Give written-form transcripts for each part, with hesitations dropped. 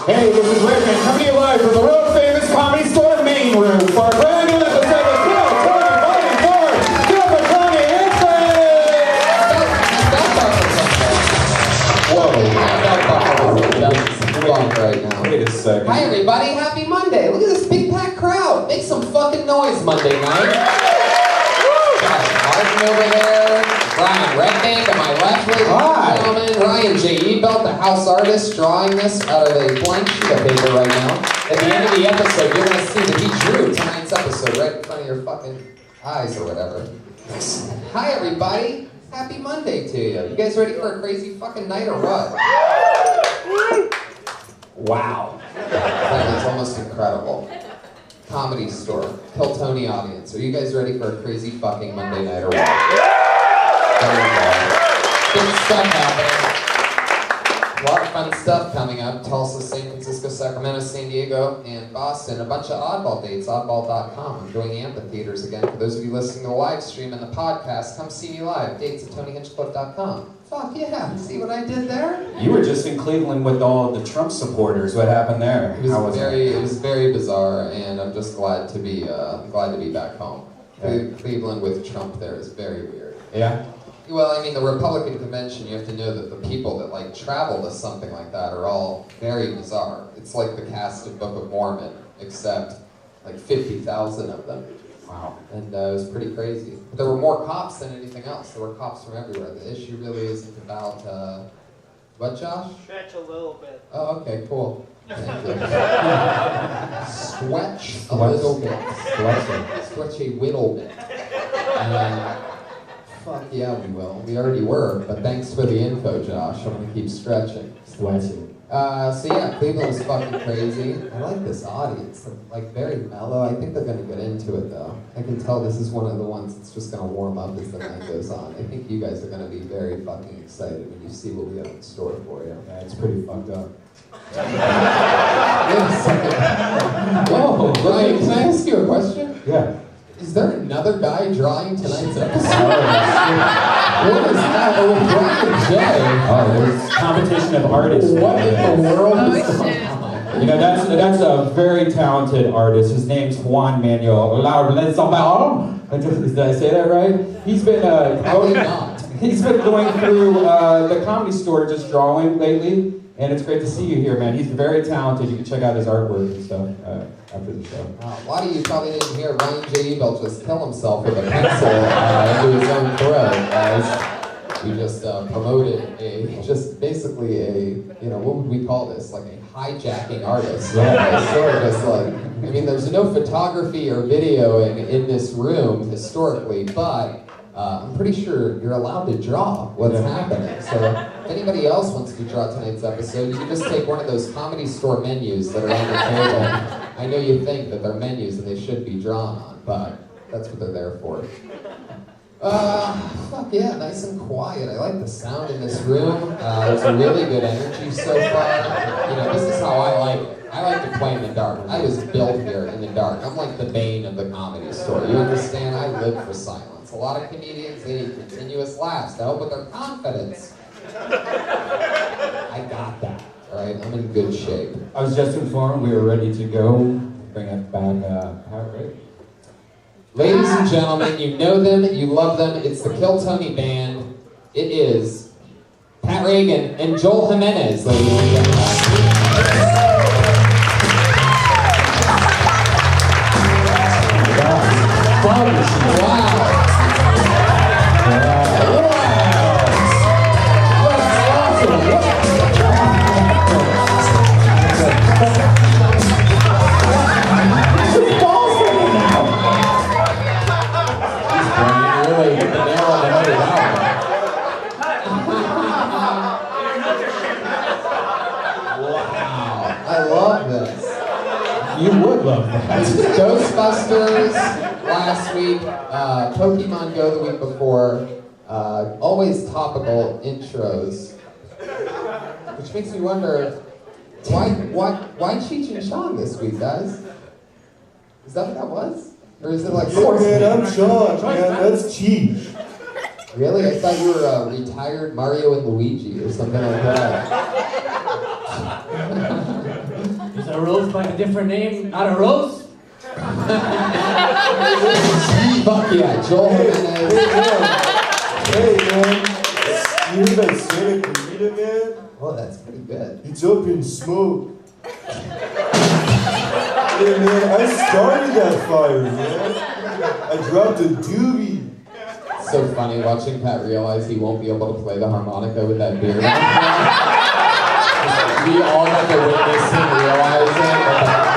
Hey, this is Rickman coming to you live from the world famous Comedy Store main room for a brand new episode of Kill Tony Volume 4. Kill for Tony and Whoa, right now. Wait a second. Hi everybody, happy Monday. Look at this big packed crowd. Make some fucking noise Monday night. Josh Martin over there. Brian Redbank on my left, ladies and gentlemen. Ryan J.E. Belt, the house artist, drawing this out of a blank sheet of paper right now. At the end of the episode, you're going to see that he drew tonight's episode right in front of your fucking eyes or whatever. Hi everybody. Happy Monday to you. You guys ready for a crazy fucking night or what? Wow. That is almost incredible. Comedy Store. Kill Tony audience. Are you guys ready for a crazy fucking Monday night or what? There we go. Big stuff happening. A lot of fun stuff coming up. Tulsa, San Francisco, Sacramento, San Diego, and Boston. A bunch of oddball dates. Oddball.com. I'm doing amphitheaters again. For those of you listening to the live stream and the podcast, come see me live. Dates at TonyHinchcliffe.com. Fuck yeah. See what I did there? You were just in Cleveland with all the Trump supporters. What happened there? It was very bizarre, and I'm just glad to be back home. Okay. Cleveland with Trump there is very weird. Yeah? Well, I mean, the Republican convention, you have to know that the people that like travel to something like that are all very bizarre. It's like the cast of Book of Mormon, except like 50,000 of them. Wow. And it was pretty crazy. But there were more cops than anything else. There were cops from everywhere. The issue really isn't about, what, Josh? Stretch a little bit. Oh, okay, cool. Thank you. Stretch a little bit. Stretch a little bit. Fuck yeah, we will. We already were, but thanks for the info, Josh. I'm gonna keep stretching. Stretching. So yeah, Cleveland was fucking crazy. I like this audience. They're like very mellow. I think they're gonna get into it though. I can tell this is one of the ones that's just gonna warm up as the night goes on. I think you guys are gonna be very fucking excited when you see what we have in store for you. Yeah, it's pretty fucked up. Wait a second. Whoa, Ryan, can I ask you a question? Yeah. Is there another guy drawing tonight's episode? What is that? Oh, Brian J. Oh, there's competition of artists. What in the world is going on? You know, that's a very talented artist. His name's Juan Manuel Laurenzabal. Did I say that right? He's been he's been going through the Comedy Store just drawing lately, and it's great to see you here, man. He's very talented. You can check out his artwork and stuff after the show. A lot of you probably didn't hear Ryan J. Belt just kill himself with a pencil into his own throat as we just promoted basically what would we call this? Like a hijacking artist. Yeah. Sort of just like, I mean, there's no photography or videoing in this room historically, but I'm pretty sure you're allowed to draw what's happening. So if anybody else wants to draw tonight's episode, you can just take one of those Comedy Store menus that are on the table. I know you think that they're menus and they should be drawn on, but that's what they're there for. Fuck yeah, nice and quiet. I like the sound in this room. There's a really good energy so far. You know, this is how I like it. I like to play in the dark. I was built here in the dark. I'm like the Bane of the Comedy Store. You understand? I live for silence. A lot of comedians, they need continuous laughs to help with their confidence. I got that. Alright, I'm in good shape. I was just informed we were ready to go. Bring it back. How great. Ladies and gentlemen, you know them, you love them. It's the Kill Tony Band. It is Pat Reagan and Joel Jimenez, ladies and gentlemen. Wow. You would love that. Ghostbusters last week, Pokemon Go the week before, always topical intros, which makes me wonder, why Cheech and Chong this week, guys? Is that what that was? Or is it like... Yeah, man, I'm Chong, man, that's Cheech. Really? I thought you were a retired Mario and Luigi or something like that. goes by a different name, not a Rose? Fuck yeah, Joel Jimenez. Hey, man. You hear that Santa Clarita, man? Oh, that's pretty good. It's up in smoke. Hey, man, I started that fire, man. I dropped a doobie. It's so funny watching Pat realize he won't be able to play the harmonica with that beard. We all got to witness him realize it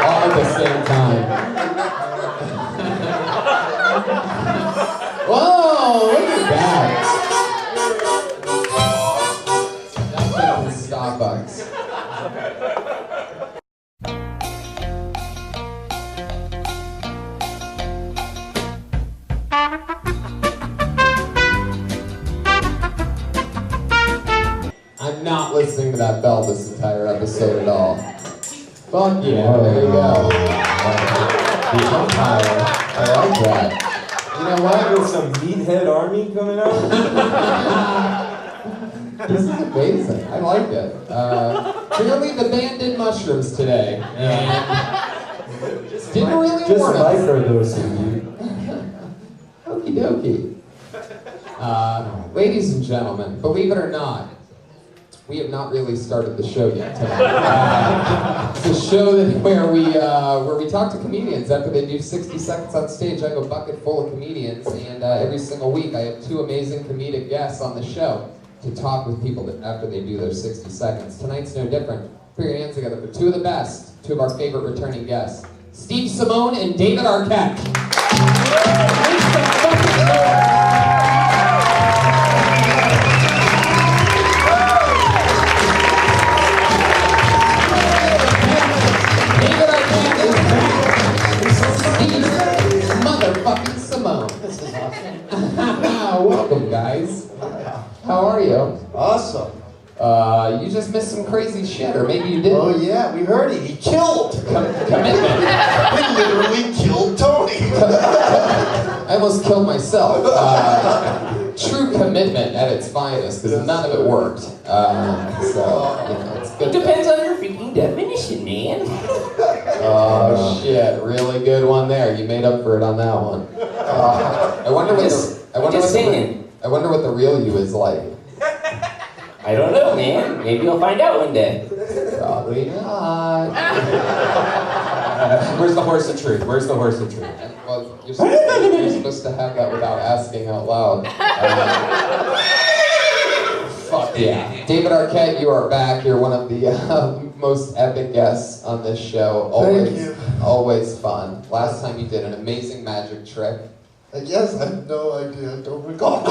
all at the same time. Whoa, look at that. That's from Starbucks. I'm not listening to that bell this entire episode at all. Fuck yeah, there you go. The umpire. I like that. You know what? There's some meathead army coming out. This is amazing. I like it. Clearly the band did mushrooms today. And didn't really Just warn us. microdosing, dude. Okie dokie. Ladies and gentlemen, believe it or not, we have not really started the show yet tonight. It's a show where we talk to comedians after they do 60 seconds on stage. I have a bucket full of comedians, and every single week I have two amazing comedic guests on the show to talk with people after they do their 60 seconds. Tonight's no different. Put your hands together for two of the best, two of our favorite returning guests, Steve Simeone and David Arquette. Motherfucking Simeone. This is awesome. Welcome, guys. How are you? Awesome. You just missed some crazy shit, or maybe you didn't. Oh yeah, we heard it. He killed. Commitment. He literally killed Tony. I almost killed myself. True commitment at its finest, because none of it worked. So, it's good. Depends on your freaking definition, man. Oh shit! Really good one there. You made up for it on that one. I wonder what the real you is like. I don't know, man. Maybe you'll find out one day. Probably not. Where's the horse of truth? Where's the horse of truth? Well, you're supposed to have that without asking out loud. Fuck yeah. David Arquette, you are back. You're one of the most epic guests on this show. Always, Thank you. Always fun. Last time you did an amazing magic trick. I guess I have no idea. I don't recall.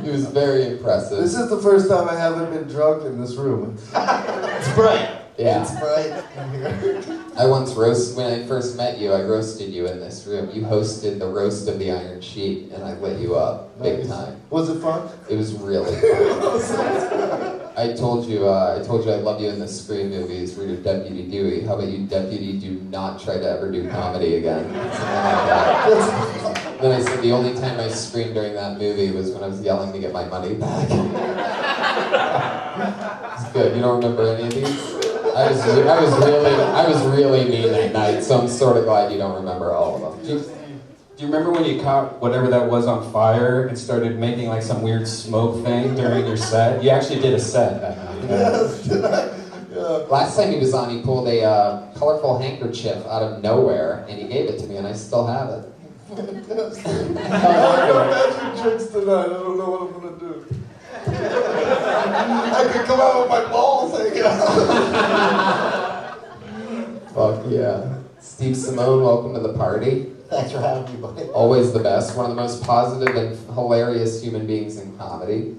It was very impressive. This is the first time I haven't been drunk in this room. It's bright. Yeah. It's bright in here. I once when I first met you, I roasted you in this room. You hosted the roast of the Iron Sheet, and I lit you up big time. Was it fun? It was really fun. I told you I love you in the Scream movies where you're Deputy Dewey. How about you, Deputy, do not try to ever do comedy again? Then I said the only time I screamed during that movie was when I was yelling to get my money back. It's good. You don't remember any of these? I was really mean that night, so I'm sort of glad you don't remember all of them. Do you remember when you caught whatever that was on fire and started making like some weird smoke thing during your set? You actually did a set that night. Yes. Yeah. Last time he was on, he pulled a colorful handkerchief out of nowhere, and he gave it to me, and I still have it. I have magic tricks tonight. I don't know what I'm gonna do. I could come out with my balls hanging out. Fuck yeah. Steve Simeone, welcome to the party. Thanks for having me, buddy. Always the best. One of the most positive and hilarious human beings in comedy.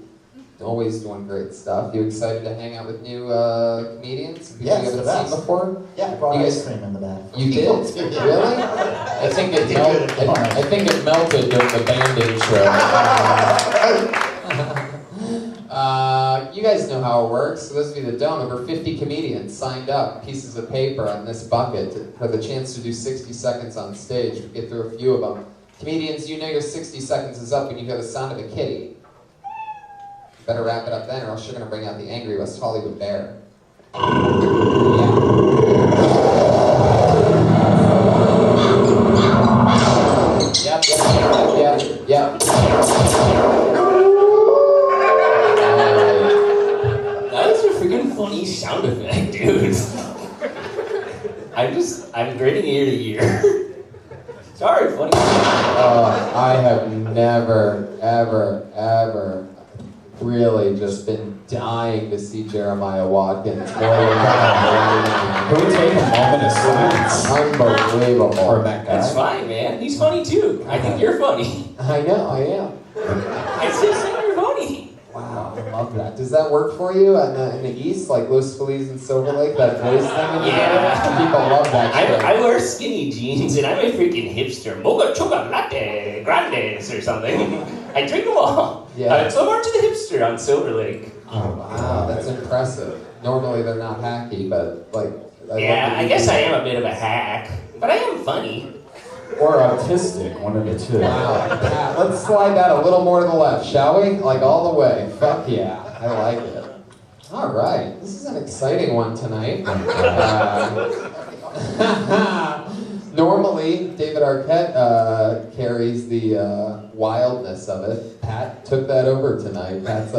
Always doing great stuff. You excited to hang out with new comedians? People Yes, you haven't the best. seen before? Yeah, I brought You ice guys- cream in the back. You did? Really? I think it melted during the band intro. You guys know how it works. For those of you that don't, over 50 comedians signed up, pieces of paper on this bucket for the chance to do 60 seconds on stage. We'll get through a few of them. Comedians, you know your 60 seconds is up when you hear the sound of a kitty. Better wrap it up then, or else you're going to bring out the angry West Hollywood bear. Yep. That was a freaking funny sound effect, dude. I'm grinning ear to ear. Sorry, funny. I have never, ever really just been dying to see Jeremiah Watkins. Can we take a moment of silence Unbelievable. for that guy? That's fine, man. He's funny too. I think you're funny. I know, I am. I just think you're funny. Wow, I love that. Does that work for you in the East, like Los Feliz and Silver Lake, that voice thing? Yeah. People love that shit. I wear skinny jeans and I'm a freaking hipster. Mocha chocolate grandes or something. I drink them all. Yeah. So I'm to the hipster on Silver Lake. Oh, wow, that's impressive. Normally they're not hacky, but like... I guess I am a bit of a hack, but I am funny. Or autistic, one of the two. Wow, Pat, let's slide that a little more to the left, shall we? Like all the way. Fuck yeah, I like it. All right, this is an exciting one tonight. Normally, David Arquette carries the wildness of it. Pat took that over tonight. Pat's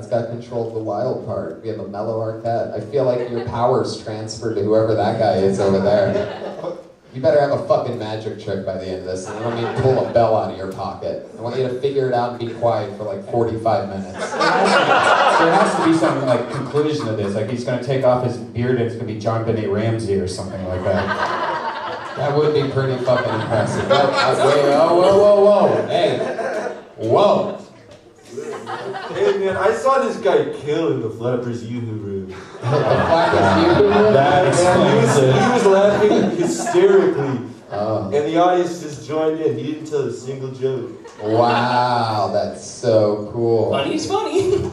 got control of the wild part. We have a mellow Arquette. I feel like your power's transferred to whoever that guy is over there. You better have a fucking magic trick by the end of this, and I don't mean pull a bell out of your pocket. I want you to figure it out and be quiet for like 45 minutes. There has to be some like conclusion to this. Like he's gonna take off his beard and it's gonna be John Benet Ramsey or something like that. That would be pretty fucking impressive. Whoa. Hey. Whoa. Hey man, I saw this guy kill in the Flappers Yoo-Hoo room. The blackest you That explains it. He was laughing hysterically, Oh. and the audience just joined in. He didn't tell a single joke. Wow, that's so cool. Funny's funny.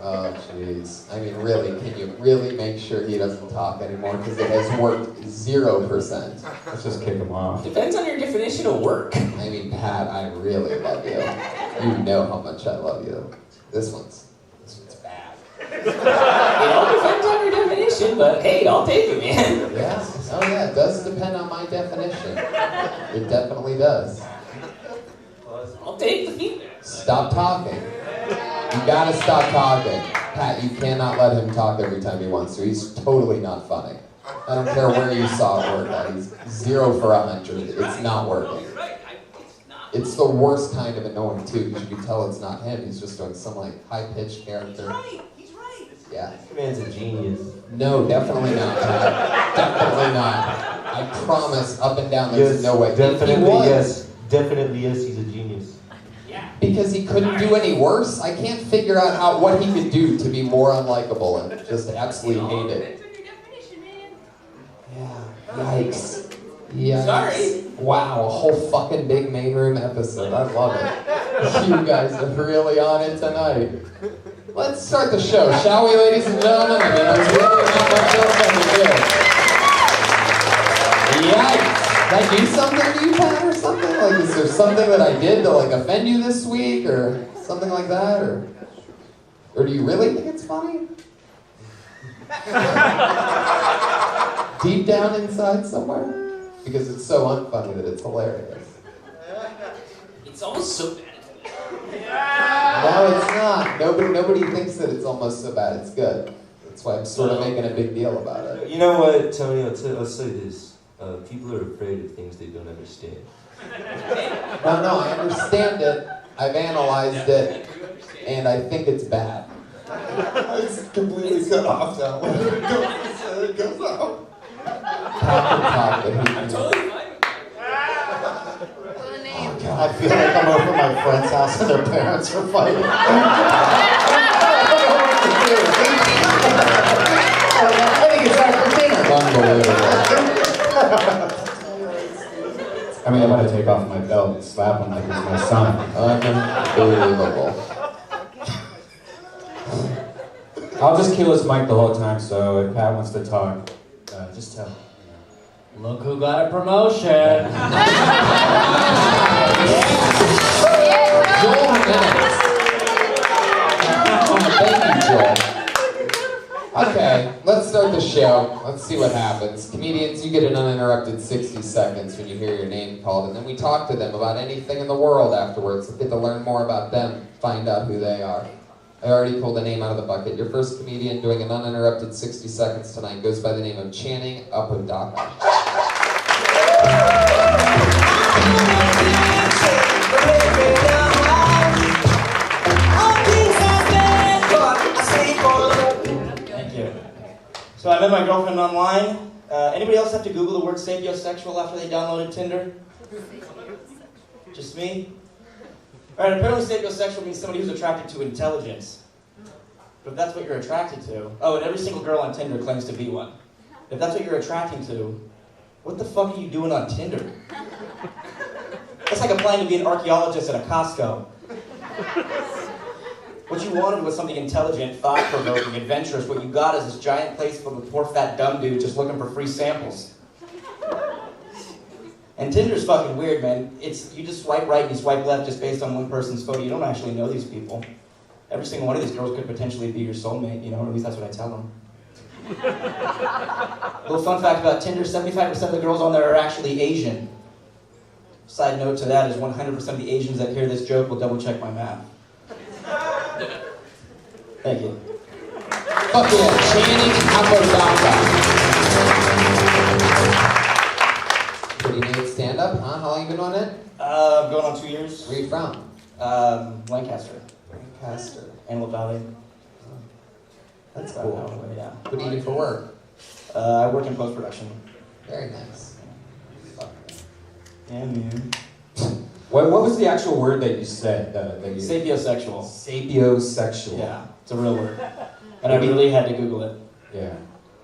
Oh, jeez. I mean, really, can you really make sure he doesn't talk anymore? Because it has worked 0%. Let's just kick him off. Depends on your definition of work. I mean, Pat, I really love you. You know how much I love you. This one's bad. It all depends on your definition, but hey, I'll take it, man. Yeah? Oh yeah, it does depend on my definition. It definitely does. I'll take the feedback. Stop talking. You gotta stop talking. Pat, you cannot let him talk every time he wants to. He's totally not funny. I don't care where you saw it work at. He's 0 for 100. It's not working. It's the worst kind of annoying too, because you can tell it's not him. He's just doing some like high-pitched character. He's right. Yeah. This man's a genius. No, definitely not, Pat. Definitely not. I promise, up and down, there's no way. Definitely He was. yes. Definitely yes, he's a genius. Because he couldn't do any worse. I can't figure out what he could do to be more unlikable and just absolutely hate it. Yeah. Yikes. Yikes. Sorry. Wow, a whole fucking big main room episode. I love it. You guys are really on it tonight. Let's start the show, shall we, ladies and gentlemen? I mean, there's really not much else I can do. Yikes. Did I do something to you, Pat, or something? Like, is there something that I did to, like, offend you this week, or something like that, or do you really think it's funny? Deep down inside somewhere? Because it's so unfunny that it's hilarious. It's almost so bad. No, it's not. Nobody thinks that it's almost so bad. It's good. That's why I'm sort of making a big deal about it. You know what, Tony? I'll say this. People are afraid of things they don't understand. No, I understand it. I've analyzed it, and I think it's bad. It's completely cut off now. It goes out. I'm totally fine. Oh, God, I feel like I'm over at my friend's house and their parents are fighting. I think it's after dinner. Unbelievable. I mean, I'm gonna take off my belt and slap him like he's my son. Unbelievable. I'll just kill his mic the whole time, so if Pat wants to talk, just tell him. Look who got a promotion. Joel Jimenez. Thank you, Joel. Okay. Let's start the show. Let's see what happens. Comedians, you get an uninterrupted 60 seconds when you hear your name called, and then we talk to them about anything in the world afterwards. Get to learn more about them, find out who they are. I already pulled a name out of the bucket. Your first comedian doing an uninterrupted 60 seconds tonight goes by the name of Channing Apodaca. So I met my girlfriend online. Anybody else have to Google the word sapiosexual after they downloaded Tinder? Just me? Alright, apparently sapiosexual means somebody who's attracted to intelligence. But if that's what you're attracted to... Oh, and every single girl on Tinder claims to be one. If that's what you're attracting to, what the fuck are you doing on Tinder? That's like applying to be an archaeologist at a Costco. What you wanted was something intelligent, thought-provoking, adventurous. What you got is this giant place full of poor fat dumb dudes just looking for free samples. And Tinder's fucking weird, man. You just swipe right and you swipe left just based on one person's photo. You don't actually know these people. Every single one of these girls could potentially be your soulmate, you know, or at least that's what I tell them. Little fun fact about Tinder, 75% of the girls on there are actually Asian. Side note to that is 100% of the Asians that hear this joke will double check my math. Thank you. Fuck yeah, Channing Apodaca. Pretty neat stand-up, huh? How long you been on it? Going on 2 years. Where you from? Lancaster. Lancaster. Antelope Valley. That's About cool. an hour away, yeah. What do you do for work? I work in post-production. Very nice. Fuck Yeah, man. What was the actual word that you said? That you... Sapiosexual. Sapiosexual. Yeah, it's a real word. And I really had to Google it. Yeah.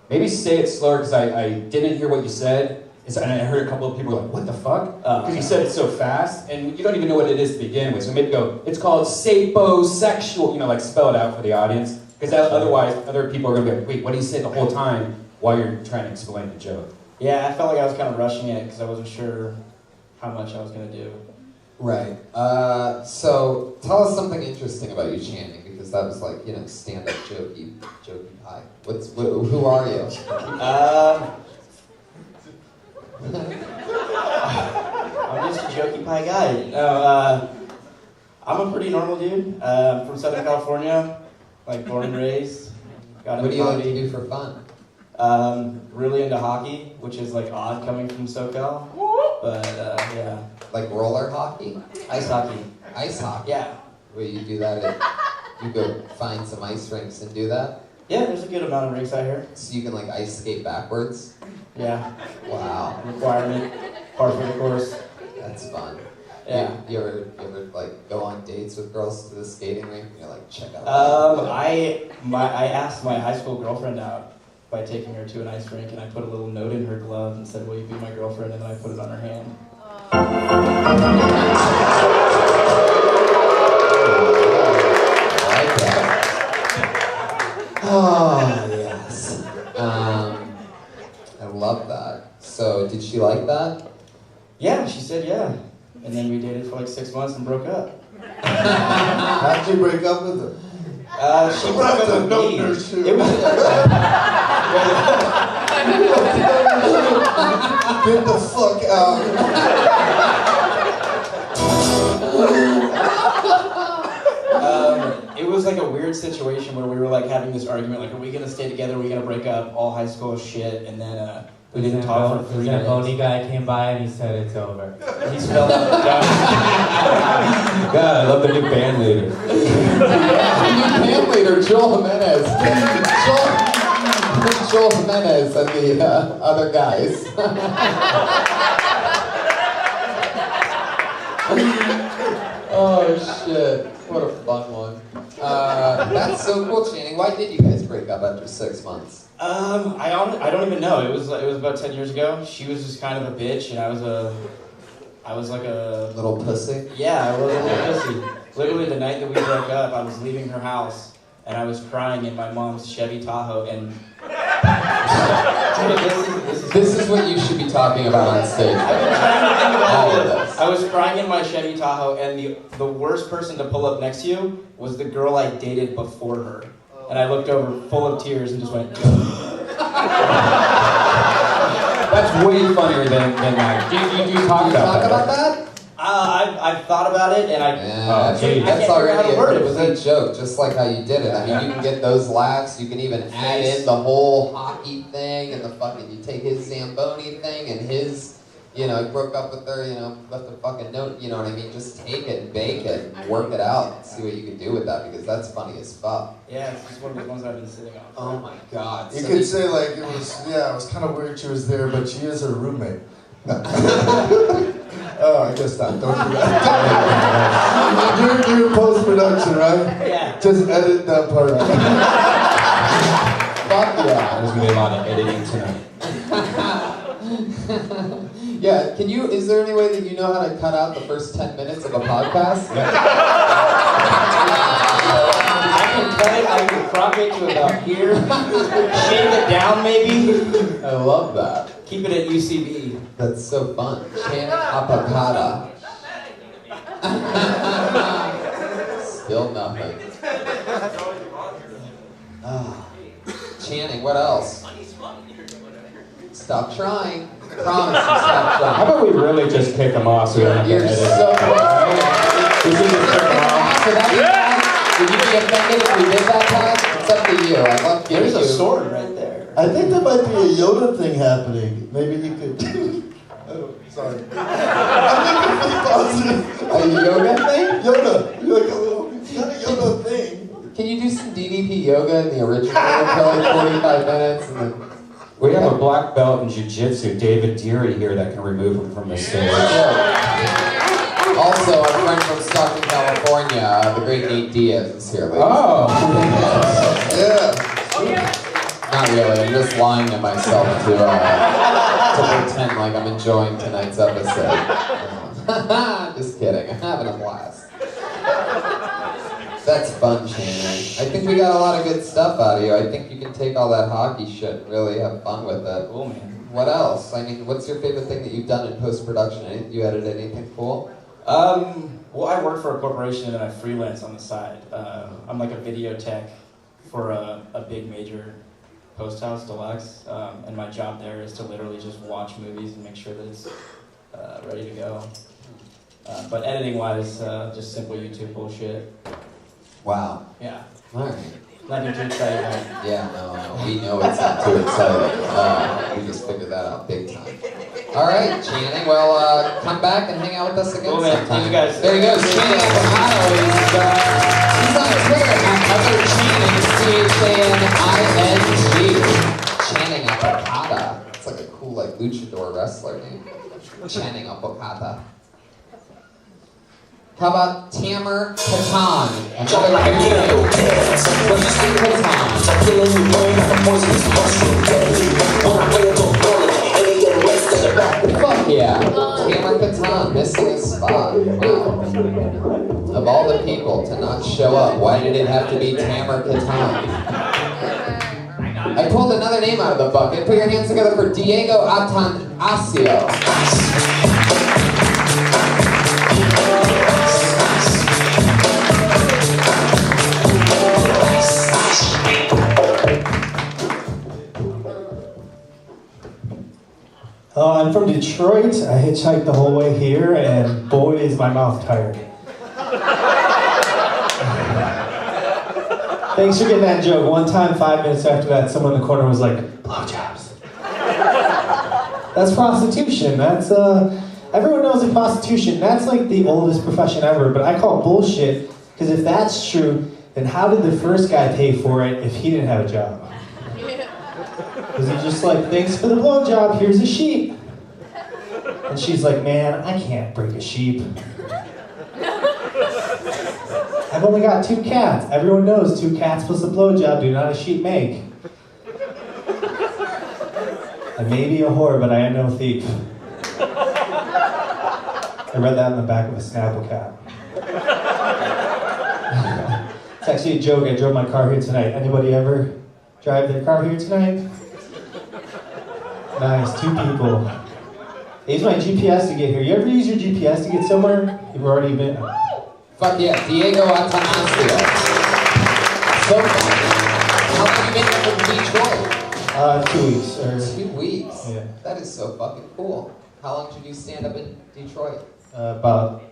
Maybe say it slower, because I didn't hear what you said. And I heard a couple of people like, what the fuck? Because you said it so fast, and you don't even know what it is to begin with. So maybe go, it's called saposexual, like spell it out for the audience. Because otherwise, other people are going to be like, wait, what do you say the whole time while you're trying to explain the joke? Yeah, I felt like I was kind of rushing it because I wasn't sure how much I was going to do. Right. So tell us something interesting about you, Channing, because that was like, stand-up jokey pie. Who are you? I'm just a jokey pie guy. No, I'm a pretty normal dude. From Southern California, like born and raised. What do you like to do for fun? Really into hockey, which is like odd coming from SoCal. But yeah. Like roller hockey? Ice hockey. Ice hockey? Yeah. Where you do that you go find some ice rinks and do that? Yeah, there's a good amount of rinks out here. So you can like ice skate backwards? Yeah. Wow. Requirement. Part of the course. That's fun. Yeah. You ever like go on dates with girls to the skating rink and you're like, check out I asked my high school girlfriend out by taking her to an ice rink, and I put a little note in her glove and said, will you be my girlfriend? And then I put it on her hand. I like that. Oh, yes. I love that. So, did she like that? Yeah, she said yeah. And then we dated for like 6 months and broke up. How'd you break up with her? She broke up with me. It was Get the fuck out. it was like a weird situation where we were like having this argument, like, are we gonna stay together? Are we gonna break up? All high school shit, and then we didn't talk for 3 days. That bony guy came by and he said it's over. He spelled out the God, I love the new band leader. The new band leader, Joel Jimenez. Joel Jimenez and the other guys. Oh shit, what a fun one. That's so cool, Channing. Why did you guys break up after 6 months? I don't even know. It was about 10 years ago. She was just kind of a bitch, and I was like a Little pussy? Yeah, I was a little pussy. Literally the night that we broke up, I was leaving her house, and I was crying in my mom's Chevy Tahoe, and This is what you should be talking about on stage. All of this. I was crying in my Chevy Tahoe, and the worst person to pull up next to you was the girl I dated before her. And I looked over full of tears and just went, That's way funnier than that. Do you talk about that? I've thought about it, and That's I already can't a good joke, just like how you did it. I mean, you can get those laughs. You can even add in the whole hockey thing and the fucking. You take his Zamboni thing and his, he broke up with her, left a fucking note. You know what I mean? Just take it and bake it, and work it out, and see what you can do with that because that's funny as fuck. Yeah, it's just one of the ones I've been sitting on. Oh my god! You could say like it was kind of weird she was there, but she is her roommate. Oh, I guess not. Don't do that. You're doing post-production, right? Yeah. Just edit that part out. Fuck yeah. There's gonna be a lot of editing tonight. Yeah, is there any way that you know how to cut out the first 10 minutes of a podcast? I can cut it, I can crop it to about here, shave it down maybe. I love that. Keep it at UCB. That's so fun. Channing Apakata. Still nothing. Channing, what else? Stop trying. Promise you stop trying. How about we really just kick them off so we don't have to You're edit? so We should just kick them off. Would you be offended if we did that, Todd? It's up to you. I love giving There's you. a sword right there. I think there might be a Yoda thing happening. Maybe you could. Oh, sorry. I'm looking for positive. A yoga thing? Yoda. You're like a little. It's not a Yoda thing. Can you do some DDP yoga in the original for like 45 minutes? And then... We have a black belt in jiu-jitsu, David Deary here, that can remove him from the stage. Also, our friend from Stockton, California, the great Nate Diaz is here. Ladies. Oh! Yeah. Not really, I'm just lying to myself to pretend like I'm enjoying tonight's episode. Just kidding, I'm having a blast. That's fun, Channing. I think we got a lot of good stuff out of you. I think you can take all that hockey shit and really have fun with it. Cool, man. What else? I mean, what's your favorite thing that you've done in post-production? You edited anything cool? Well, I work for a corporation and I freelance on the side. I'm like a video tech for a big major post house, Deluxe, and my job there is to literally just watch movies and make sure that it's ready to go. But editing-wise, just simple YouTube bullshit. Wow. Yeah. All right. Nothing too exciting. Right? Yeah, no, we know it's not too exciting. We just figured that out big time. All right, Channing. Well, come back and hang out with us again Cool, man. sometime. Thank you guys. There he goes, Channing Apakata. He's on Twitter at Channing, C-H-A-N-I-N-G. Channing Apakata. It's like a cool, like, luchador wrestler name. Channing Apakata. How about Tamer Katan? Another Fuck yeah. Tamer Katan missing a spot. Wow. Of all the people to not show up, why did it have to be Tamer Katan? I pulled another name out of the bucket. Put your hands together for Diego Atanasio. I'm from Detroit. I hitchhiked the whole way here, and boy, is my mouth tired. Thanks for getting that joke. One time, 5 minutes after that, someone in the corner was like, blowjobs. That's prostitution. That's, everyone knows that prostitution, that's like the oldest profession ever, but I call it bullshit, because if that's true, then how did the first guy pay for it if he didn't have a job? Was he just like, thanks for the blowjob, here's a sheep. And she's like, man, I can't break a sheep. I've only got 2 cats. Everyone knows 2 cats plus a blowjob do not a sheep make. I may be a whore, but I am no thief. I read that in the back of a Snapple cap. It's actually a joke. I drove my car here tonight. Anybody ever drive their car here tonight? Nice, 2 people. I use my GPS to get here. You ever use your GPS to get somewhere? You've already been. Fuck yeah, Diego Atanasio. So fun. How long have you been here from Detroit? 2 weeks. Or, 2 weeks? Yeah. That is so fucking cool. How long did you stand up in Detroit? about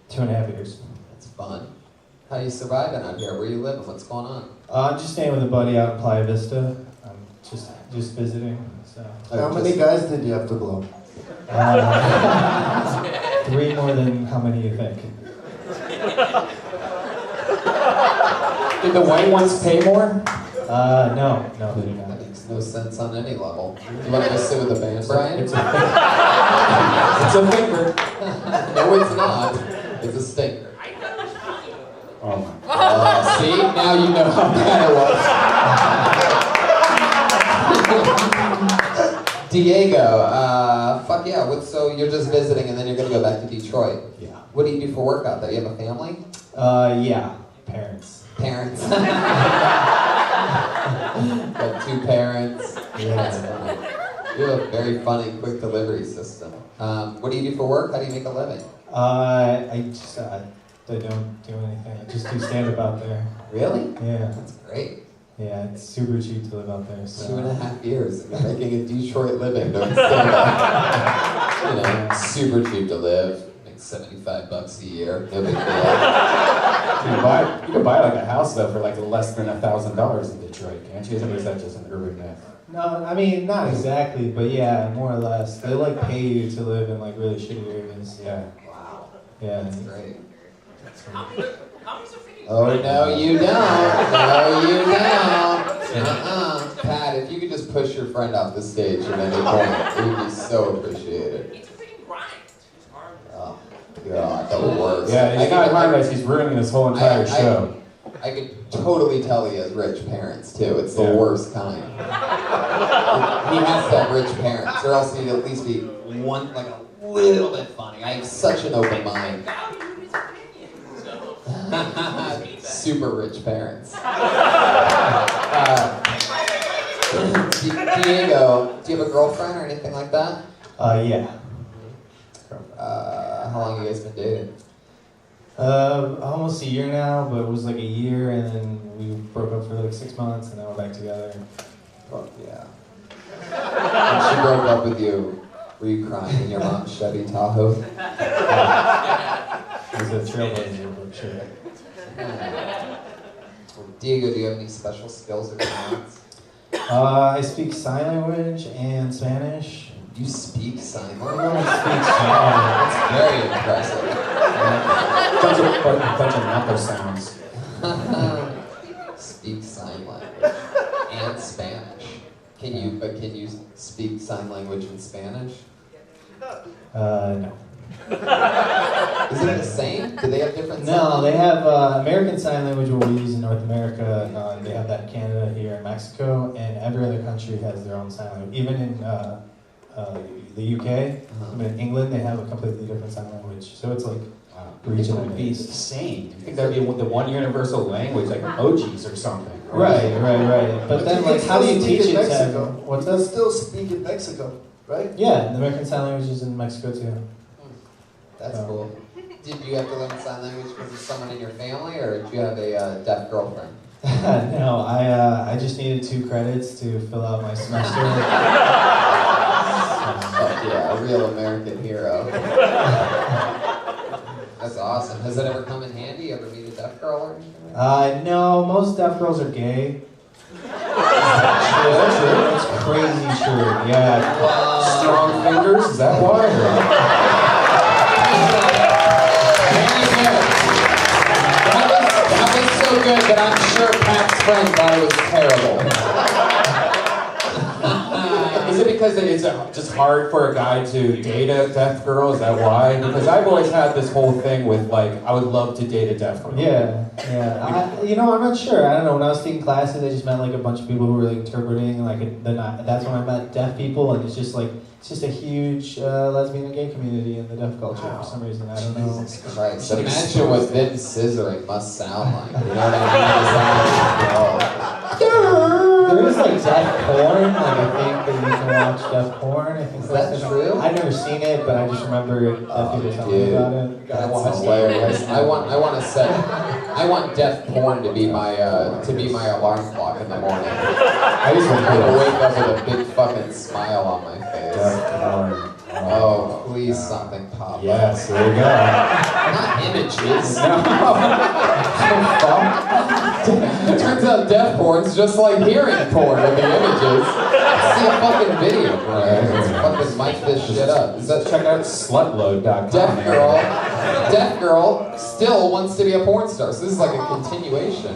2.5 years. That's fun. How you surviving out here? Where you living? What's going on? I'm just staying with a buddy out in Playa Vista. I'm just visiting. So How many guys did you have to blow? 3 more than how many you think? Did the white ones pay more? No, they do not. That makes no sense on any level. You want to go sit with the band, Brian? It's a finger. No, it's not. It's a stinker. Oh my. See? Now you know how bad it was. Diego, fuck yeah. So you're just visiting and then you're gonna go back to Detroit. Yeah. What do you do for work out there? You have a family? Yeah. Parents. Parents. Got 2 parents. Yeah. That's funny. You have a very funny quick delivery system. What do you do for work? How do you make a living? I don't do anything. I just do stand-up out there. Really? Yeah. That's great. Yeah, it's super cheap to live out there. So. 2.5 years and you're making a Detroit living doing stand-up. You know, super cheap to live. Makes $75 a year. No big deal. You could buy like a house though for like less than $1,000 in Detroit, can't you? Or is that just an urban myth? No, I mean, not exactly, but yeah, more or less. They like pay you to live in like really shitty areas. Yeah. Wow. Yeah. That's great. Oh, no, you don't. No, you don't. Pat, if you could just push your friend off the stage at any point, it would be so appreciated. It's a freaking grind. Oh, God, the worst. Yeah, he's not harmless. He's ruining this whole entire show. I could totally tell he has rich parents, too. It's the worst kind. He has to have rich parents, or else he'd at least be one, like a little bit funny. I have such an open mind. Super rich parents. Diego, do you have a girlfriend or anything like that? Yeah. How long have you guys been dating? Almost a year now, but it was like a year, and then we broke up for like 6 months, and then we're back together. Fuck yeah. When she broke up with you, were you crying in your mom's Chevy Tahoe? It was a trailblazer, for sure. Diego, do you have any special skills or talents? I speak sign language and Spanish. You speak sign I language? don't speak Spanish. That's very impressive. Bunch of knuckle sounds. Speak sign language and Spanish. Can you speak sign language in Spanish? No. Is it the same? Do they have different? No, they have American Sign Language, what we use in North America. They have that in Canada, here in Mexico, and every other country has their own sign language. Even in the UK, even in England, they have a completely different sign language. So it's like regional It'd be the based. same. You think that'd be the one universal language, like emojis or something? Right. But then, like, how do you teach it to? What's They that? still speak in Mexico, right? Yeah, the American Sign Language is in Mexico too. That's cool. Did you have to learn sign language because of someone in your family, or did you have a deaf girlfriend? No, I just needed 2 credits to fill out my semester. Fuck yeah, a real American hero. That's awesome. Has that ever come in handy? You ever meet a deaf girl or anything? No, most deaf girls are gay. That's true. It's crazy true. Yeah. Strong fingers, is that why? That was so good that I'm sure Pat's friend thought it was terrible. Is it because it's just hard for a guy to date a deaf girl? Is that why? Because I've always had this whole thing with like, I would love to date a deaf girl. Yeah. I'm not sure. I don't know. When I was taking classes, I just met like a bunch of people who were like interpreting. That's when I met deaf people, and it's just a huge lesbian and gay community in the deaf culture for some reason. I don't know. Jesus Christ. Imagine what Vin scissoring must sound like. You know what I mean? There is like deaf porn. Like I think that you can watch deaf porn. I think Is that true? I've never seen it, but I just remember deaf people telling me about it. That's hilarious. I want to set I want deaf porn to be my alarm clock in the morning. I just want I to wake up with a big fucking smile on my face. deaf porn. Oh, please something pop up. Yes, there you go. Not images. No. Turns out deaf porn's just like hearing porn with the images. See a fucking video, bro. Let's fucking mic this shit up. Is that Check out slutload.com. Deaf girl still wants to be a porn star. So this is like a continuation.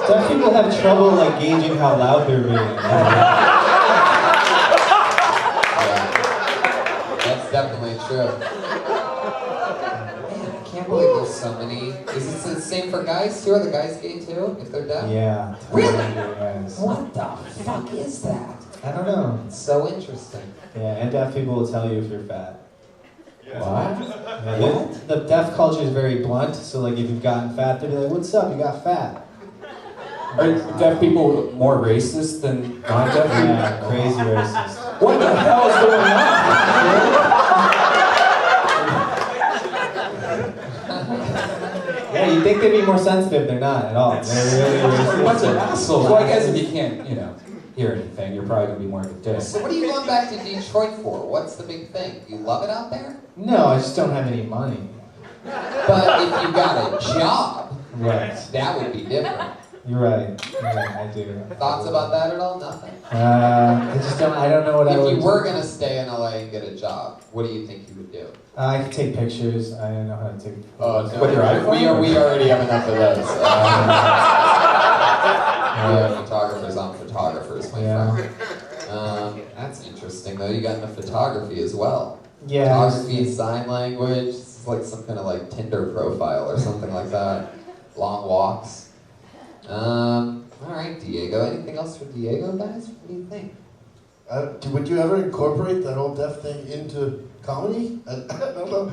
Some people have trouble like gauging how loud they're being. That's definitely true. Man, I can't believe there's so many. Is it the same for guys too? Are the guys gay too, if they're deaf? Yeah. Really? Yes. What the fuck is that? I don't know. It's so interesting. Yeah, and deaf people will tell you if you're fat. What? Yeah, the deaf culture is very blunt, so like if you've gotten fat, they'll be like, "What's up? You got fat." Are deaf people more racist than non-deaf? Yeah, crazy racist. What the hell is going Yeah, you'd think they'd be more sensitive. They're not at all. They're really on? racist. Bunch of assholes. Well, I guess if you can't, hear anything, you're probably gonna be more of a dick. So what are you going back to Detroit for? What's the big thing? You love it out there? No, I just don't have any money. But if you got a job, Right. that would be different. You're right. I do. Thoughts about that at all? Nothing. I just don't. I don't know what I would. If you were gonna stay in LA and get a job, what do you think you would do? I can take pictures. I don't know how to take. Oh, no. With your iPhone? We already have enough of those. We have photographers on photographers, my friend. That's interesting though. You got into photography as well. Yeah. Photography, sign language. It's like some kind of like Tinder profile or something like that. Long walks. All right, Diego. Anything else for Diego, guys? What do you think? Would you ever incorporate that whole deaf thing into comedy? I don't know.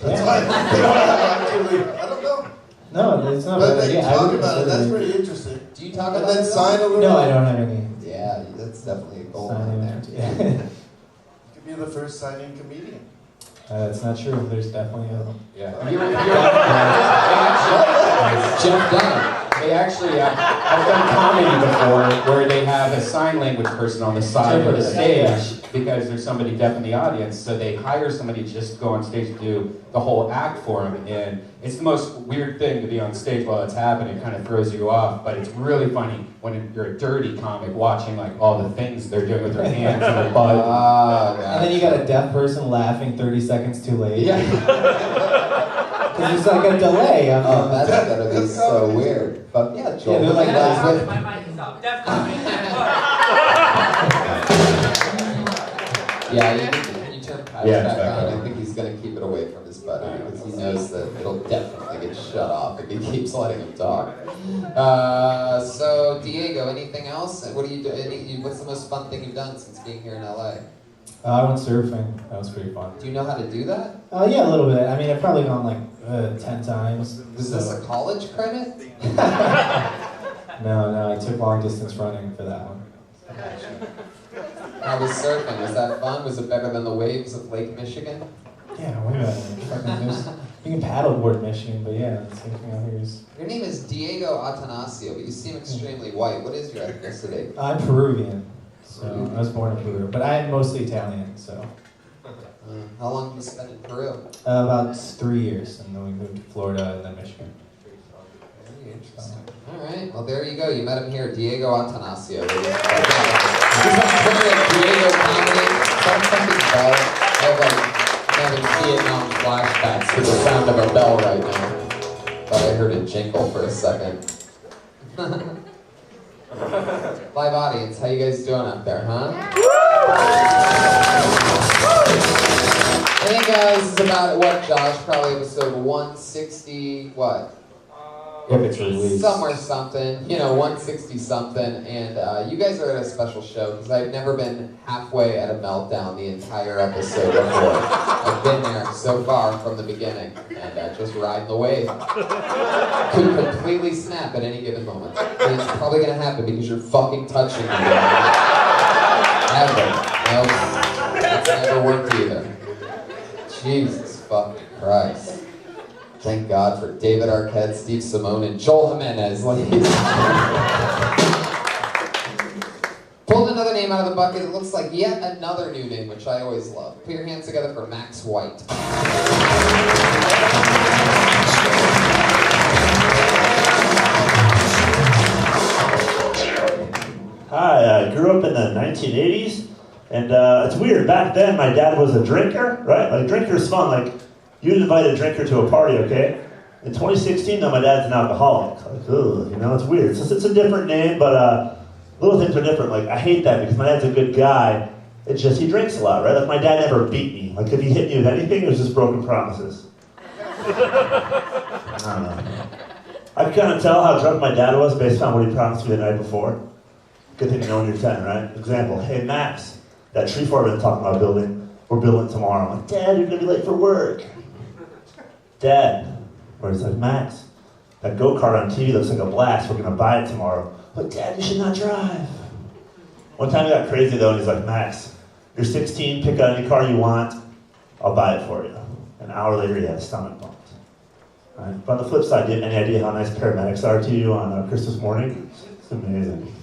That's why actually, I don't know. No, it's not. But bad. they Yeah, I talk would about it. consider That's pretty interesting. Do you talk And about then it? sign a little. No, I don't have any. Yeah, that's definitely a goal Sign in there. Yeah. You could be the first signing comedian. It's not true. There's definitely a. Yeah. Jeff Dunham. They actually, I've done comedy before where they have a sign language person on the side of the stage because there's somebody deaf in the audience, so they hire somebody to just go on stage and do the whole act for them, and it's the most weird thing to be on stage while it's happening. It kind of throws you off, but it's really funny when you're a dirty comic watching like all the things they're doing with their hands and their butt. And then you got a deaf person laughing 30 seconds too late. Yeah. Because there's like a delay. Oh, that's gotta be so weird. But yeah, Joel. Yeah, they're like that. My mic is off. Def comedy. Yeah, you turn Pat's Yeah, back exactly. on. I think he's gonna keep it away from his buddy because he knows that it'll definitely get shut off if he keeps letting him talk. So Diego, anything else? What do you do? What's the most fun thing you've done since being here in LA? I went surfing. That was pretty fun. Do you know how to do that? Yeah, a little bit. I mean, I've probably gone like 10 times. Is this a college credit? No, I took long distance running for that one. How was surfing? Was that fun? Was it better than the waves of Lake Michigan? Yeah, way better. Fucking you can paddleboard Michigan, but yeah, the same thing out here is. Your name is Diego Atanasio, but you seem extremely white. What is your ethnicity? I'm Peruvian, so I was born in Peru, but I'm mostly Italian, so. How long did you spend in Peru? About 3 years, and then we moved to Florida and then Michigan. Very interesting. All right, well there you go. You met him here, Diego Atanasio. He's on Twitter at Diego Comedy. Some fucking bell. I have like having Vietnam flashbacks to the sound of a bell right now. Thought I heard a jingle for a second. Live audience, how you guys doing out there, huh? think this is about, what, Josh? Probably episode 160, what? If it's released. Somewhere something, 160 something. And you guys are at a special show because I've never been halfway at a meltdown the entire episode before. I've been there so far from the beginning and just riding the wave. Could completely snap at any given moment. And it's probably going to happen because you're fucking touching me. Ever. No, that's never worked either. Jesus fucking Christ. Thank God for David Arquette, Steve Simeone, and Joel Jimenez. Pulled another name out of the bucket. It looks like yet another new name, which I always love. Put your hands together for Max White. Hi, I grew up in the 1980s, and it's weird. Back then, my dad was a drinker, right? Like, drinker's fun. Like, you'd invite a drinker to a party, okay? In 2016, though, my dad's an alcoholic. Like, ugh, it's weird. It's a different name, but little things are different. Like, I hate that because my dad's a good guy. It's just he drinks a lot, right? Like, my dad never beat me. Like, if he hit me with anything, it was just broken promises. I don't know. I can kind of tell how drunk my dad was based on what he promised me the night before. Good thing to know when you're 10, right? Example, hey, Max, that tree fort I've been talking about building, we're building tomorrow. I'm like, Dad, you're going to be late for work. Dad, or he's like, Max, that go-kart on TV looks like a blast. We're going to buy it tomorrow. But Dad, you should not drive. One time he got crazy, though, and he's like, Max, you're 16, pick out any car you want. I'll buy it for you. An hour later, he had a stomach bump. Right? But on the flip side, do you have any idea how nice paramedics are to you on Christmas morning? It's amazing.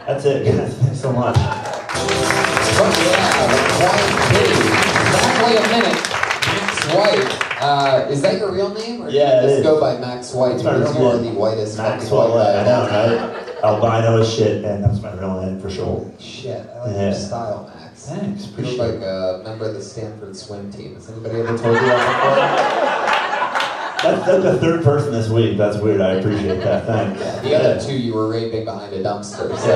That's it, guys. Thanks so much. Exactly a minute. Max White. Is that your real name? Or Yeah, do you it just is. go by Max White because you are the whitest fucking white guy I of know, all time? right? Albino as shit, and that's my real name for sure. Holy shit, I like your style, Max. Thanks, You look appreciate like it. a member of the Stanford swim team. Has anybody ever told you that That's the third person this week. That's weird. I appreciate that. Thanks. before? The other two you were raping behind a dumpster. So.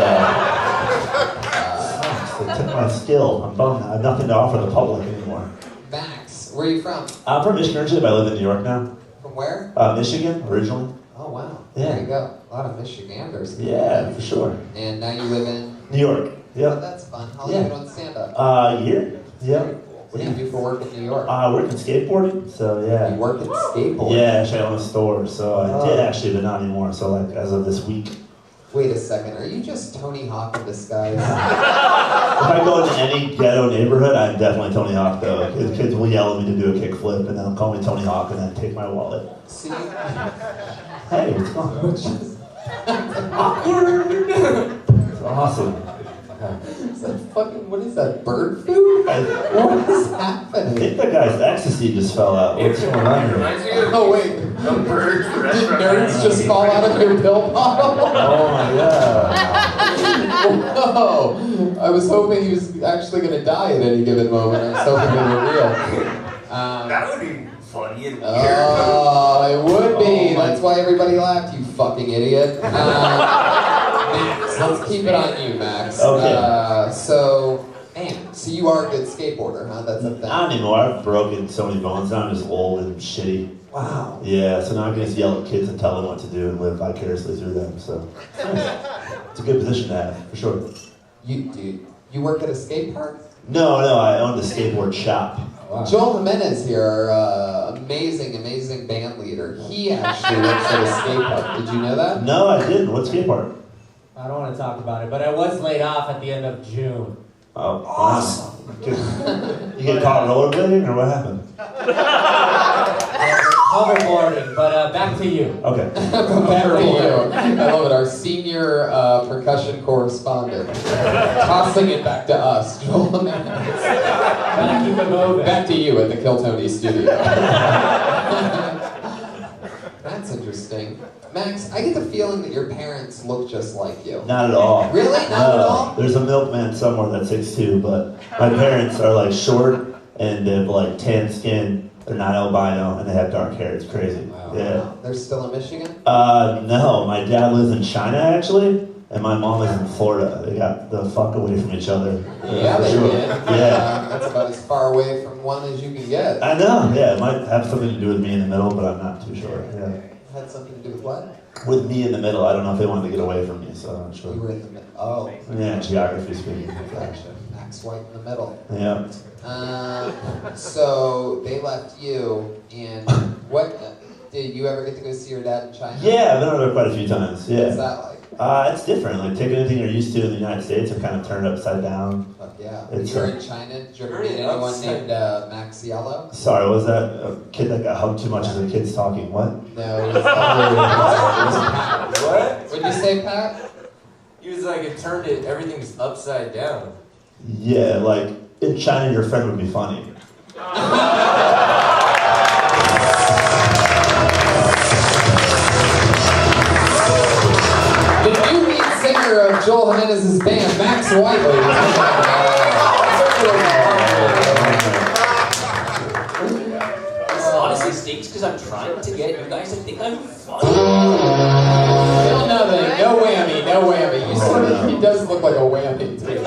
They took my skill. I'm bummed. I have nothing to offer the public anymore. Max, where are you from? I'm from Michigan originally, but I live in New York now. From where? Michigan, originally. Oh, wow. Yeah. There you go. A lot of Michiganders. Yeah, for sure. And now you live in? New York. Oh, Yep. that's fun. How long have you been on stand-up? A year. Very Yep. cool. What do you do for work in New York? I work in skateboarding, so yeah. You work in skateboarding? Yeah, actually I own a store, so I did actually, but not anymore. So like as of this week. Wait a second. Are you just Tony Hawk in disguise? If I go into any ghetto neighborhood, I'm definitely Tony Hawk though. Kids will yell at me to do a kickflip, and then they'll call me Tony Hawk, and then take my wallet. See? Hey, what's going on? It's awesome. Is that fucking, what is that, bird food? What is I happening? think that guy's ecstasy just fell out. What's going on here? Oh wait, did nerds just fall out of your pill bottle? Oh my god. Whoa! I was hoping he was actually going to die at any given moment. I was hoping they were real. That would be funny and weird. Oh, it would be. That's why everybody laughed, you fucking idiot. Max, let's keep it on you, Max. Okay. So you are a good skateboarder, huh? That's a thing. Not anymore. I've broken so many bones. Now I'm just old and shitty. Wow. Yeah, so now I'm gonna just yell at kids and tell them what to do and live vicariously through them. So it's a good position to have, for sure. You work at a skate park? No, I owned a skateboard shop. Wow. Joel Jimenez here, our amazing band leader. He actually works at a skate park. Did you know that? No, I didn't. What skate park? I don't want to talk about it, but I was laid off at the end of June. Oh, awesome. You get caught rollerblading, or what happened? Hoverboarding, but back to you. Okay. Back to you. I love it. Our senior percussion correspondent. Tossing it back to us, Joel Jimenez. Gotta keep it moving. Back to you at the Kill Tony studio. That's interesting. Max, I get the feeling that your parents look just like you. Not at all. Really? Not at all? There's a milkman somewhere that's 6'2", but my parents are like short and they have like tan skin. They're not albino and they have dark hair. It's crazy. Wow. Yeah. They're still in Michigan? No, my dad lives in China actually, and my mom is in Florida. They got the fuck away from each other. Yeah, they Sure. did. Yeah. That's about as far away from one as you can get. I know, yeah, it might have something to do with me in the middle, but I'm not too sure. Yeah. Had something to do with what? With me in the middle, I don't know if they wanted to get away from me, so I'm not sure. You were in the middle. Oh. Yeah, geography speaking. Gotcha. Max White in the middle. Yeah. So they left you, and what did you ever get to go see your dad in China? Yeah, I've been over there quite a few times. Yeah. What's that like? It's different. Like taking anything you're used to in the United States and kind of turn it upside down. Fuck yeah. It's, You were in China. Did you ever meet anyone named Max Yellow? Sorry, was that a kid that got hugged too much as a kid's talking? What? No, it was Pat. What? What'd you say, Pat? He was like, it turned it, everything's upside down. Yeah, like in China, your friend would be funny. The new lead singer of Joel Jimenez's band, Max White. This honestly stinks because I'm trying to get you guys to think I'm funny. Still nothing. No whammy. No whammy. You sort of, he does look like a whammy too.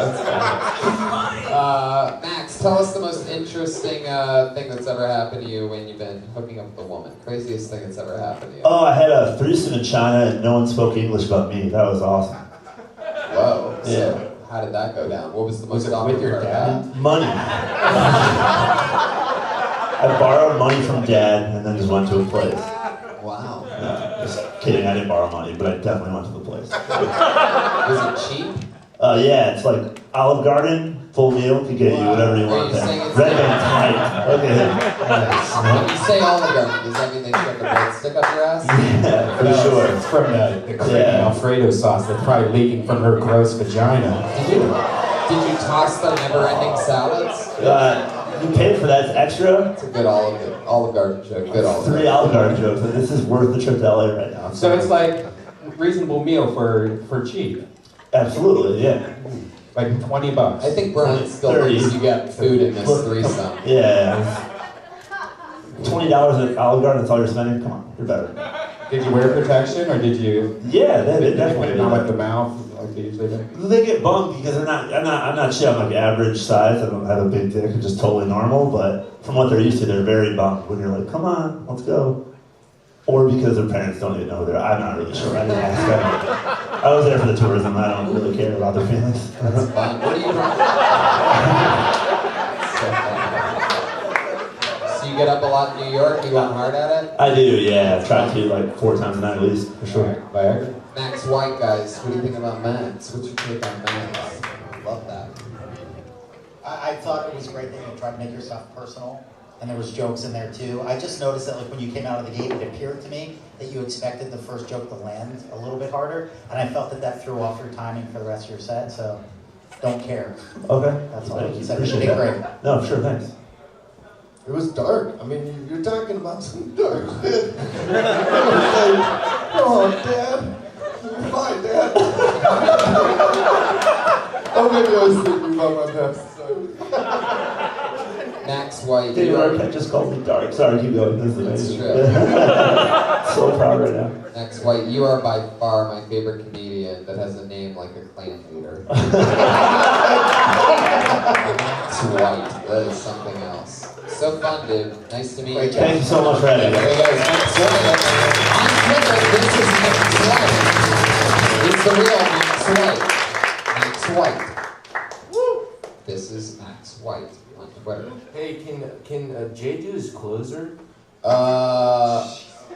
Max, tell us the most interesting thing that's ever happened to you when you've been hooking up with a woman. Craziest thing that's ever happened to you. Oh, I had a threesome in China and no one spoke English but me. That was awesome. Whoa. Yeah. So, how did that go down? What was the most awkward with your part dad? about Money. I borrowed money from dad and then just went to a place. that? Wow. Just kidding, I didn't borrow money, but I definitely went to the place. Was it cheap? Yeah, it's like Olive Garden, full meal, could get you whatever you Are want you there. saying it's Red like- Band tight. Okay. When you say Olive Garden, does that mean they shove the breadstick up your ass? Yeah, for No, sure. It's from the creamy Yeah. Alfredo sauce that's probably leaking from her gross vagina. Did you toss the never-ending salads? You paid for that, it's extra. It's a good Olive Garden joke. Good Olive Garden. 3 Olive Garden jokes, and this is worth the trip to LA right now. So it's like reasonable meal for cheap. Absolutely, yeah. Like $20. I think Brian still 30. thinks you got food in this threesome. Yeah. $20 at Olive Garden, that's all you're spending? Come on, you're better. Did you wear protection or did you? Yeah, they Did you put definitely it do on that. like the mouth like they usually do? They get bummed because I'm not shit. I'm like average size. I don't have a big dick. I'm just totally normal. But from what they're used to, they're very bummed when you're like, come on, let's go. Or because their parents don't even know they're. I'm not really sure. I didn't ask. I was there for the tourism. I don't really care about their feelings. That's fun. What do you So you get up a lot in New York? You went hard at it? I do, yeah. I've tried to like 4 times a night at least, for sure. Viagra? Max White, guys. What do you think about Max? What's your take on Max? Love that. I thought it was great that you tried to make yourself personal, and there was jokes in there too. I just noticed that like when you came out of the gate, it appeared to me that you expected the first joke to land a little bit harder, and I felt that threw off your timing for the rest of your set, so don't care. Okay. That's all Thank you you. said. Appreciate You did that. great. No, sure, thanks. It was dark. I mean, you're talking about some dark shit. I was like, oh, Dad. You're fine, Dad. Oh, maybe I was thinking about my desk. Max White. Dave Arquette just called me dark. Sorry, keep going. This is amazing. So proud right now. Max White, you are by far my favorite comedian that has a name like a clan leader. Max White. That is something else. So fun, dude. Nice to meet you. Thank you so much for having me. There he goes. Max White. On Twitter, this is Max White. It's the real Max White. Max White. This is Max White on Twitter. Hey, can Jay do his closer?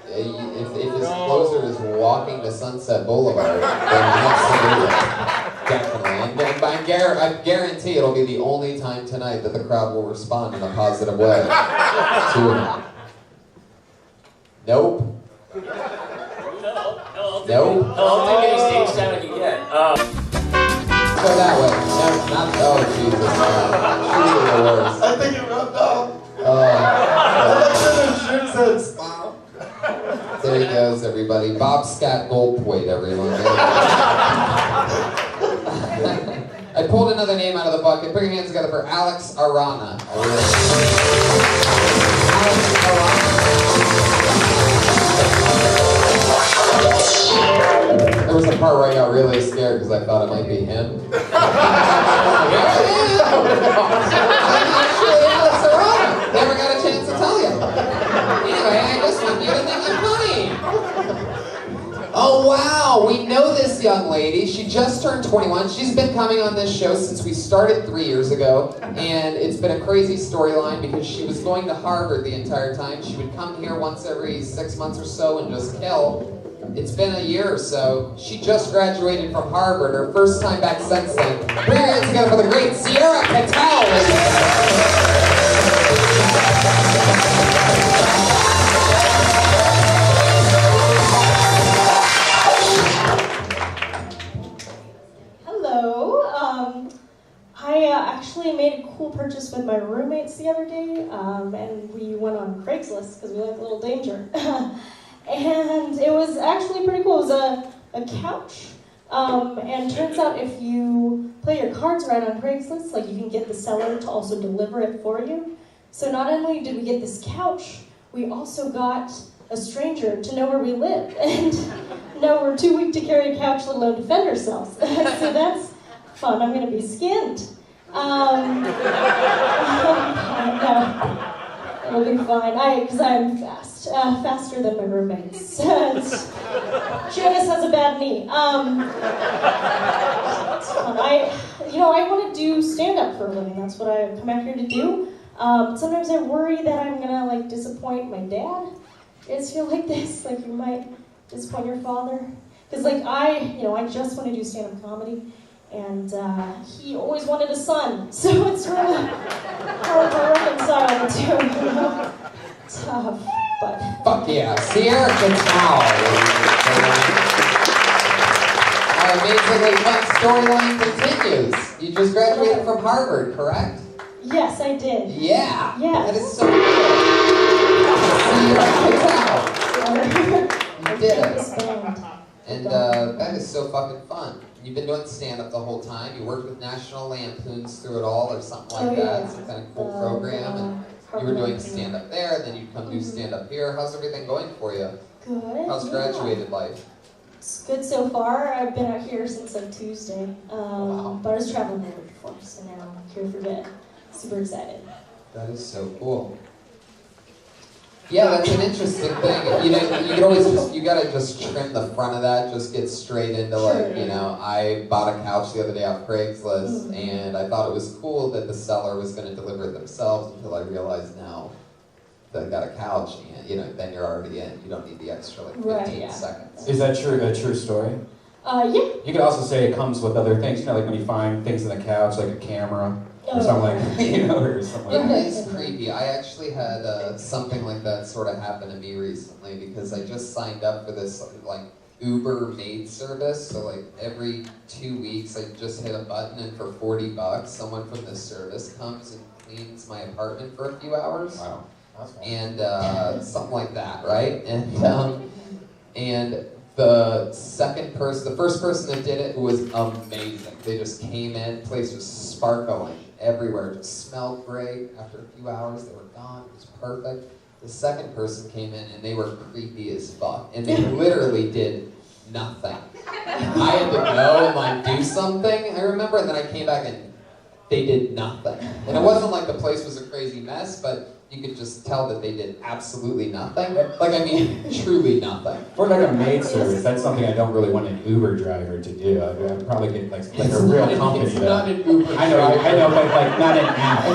If his closer is walking to Sunset Boulevard, then absolutely. Definitely. And I guarantee it'll be the only time tonight that the crowd will respond in a positive way to him. Nope. Nope. I'll take any stage time I can get. Go that way. No, not. Oh, Jesus. Truly the worst. I think it rubbed off. Oh. I looked at his shirt said smile. There he goes, everybody. Bob Scott Goldthwait, everyone. I pulled another name out of the bucket. Put your hands together for Alex Arana. Alex Arana. There was a part where I got really scared because I thought it might be him. Actually, Alex Serrano. Never got a chance to tell you. Anyway, I just want you to think I'm funny. Oh wow, we know this young lady. She just turned 21. She's been coming on this show since we started 3 years ago, and it's been a crazy storyline because she was going to Harvard the entire time. She would come here once every 6 months or so and just kill. It's been a year or so. She just graduated from Harvard, her first time back since then. Put your hands together for the great Sierra Cattell. I actually made a cool purchase with my roommates the other day, and we went on Craigslist because we like a little danger. And it was actually pretty cool. It was a couch, and turns out if you play your cards right on Craigslist, like you can get the seller to also deliver it for you. So not only did we get this couch, we also got a stranger to know where we live, and now we're too weak to carry a couch, let alone defend ourselves. So that's fun. I'm going to be skinned. No, it'll be fine. Because I'm fast, faster than my roommates. Janice has a bad knee. It's fun. I want to do stand-up for a living. That's what I've come out here to do. Sometimes I worry that I'm gonna disappoint my dad. You guys feel like this? Like you might disappoint your father? Because I just want to do stand-up comedy. And he always wanted a son, so it's really hard to reconcile the two, Tough, but... Fuck yeah, Sierra Cattell. Our amazingly fun storyline continues. You just graduated from Harvard, correct? Yes, I did. Yeah. Yes. That is so cool. Sierra Cattell. You did it. And that is so fucking fun. You've been doing stand-up the whole time. You worked with National Lampoons through it all, or something like that. Some kind of cool program. And you were doing stand-up there, then you'd come do stand-up here. How's everything going for you? Good. How's graduated life? It's good so far. I've been out here since Tuesday. Wow. But I was traveling there before, so now I'm here for a bit. Super excited. That is so cool. Yeah, that's an interesting thing. You can always you gotta just trim the front of that, just get straight into I bought a couch the other day off Craigslist, and I thought it was cool that the seller was gonna deliver it themselves until I realized now that I got a couch, and then you're already in. You don't need the extra 15 seconds. Is that true? A true story? Yeah. You could also say it comes with other things. Like when you find things in the couch, like a camera. Or something like or something like that. It is creepy. I actually had something like that sort of happen to me recently because I just signed up for this Uber maid service. So every 2 weeks I just hit a button and for $40 someone from this service comes and cleans my apartment for a few hours. Wow. And something like that, right? And the first person that did it was amazing. They just came in, the place was sparkling everywhere, just smelled great. After a few hours, they were gone. It was perfect. The second person came in, and they were creepy as fuck, and they literally did nothing. I had to go and do something. I remember, and then I came back, and they did nothing. And it wasn't like the place was a crazy mess, but you could just tell that they did absolutely nothing. Truly nothing. For a maid service, that's something I don't really want an Uber driver to do. I'd probably get a real company. It's not an Uber I know, but not an app.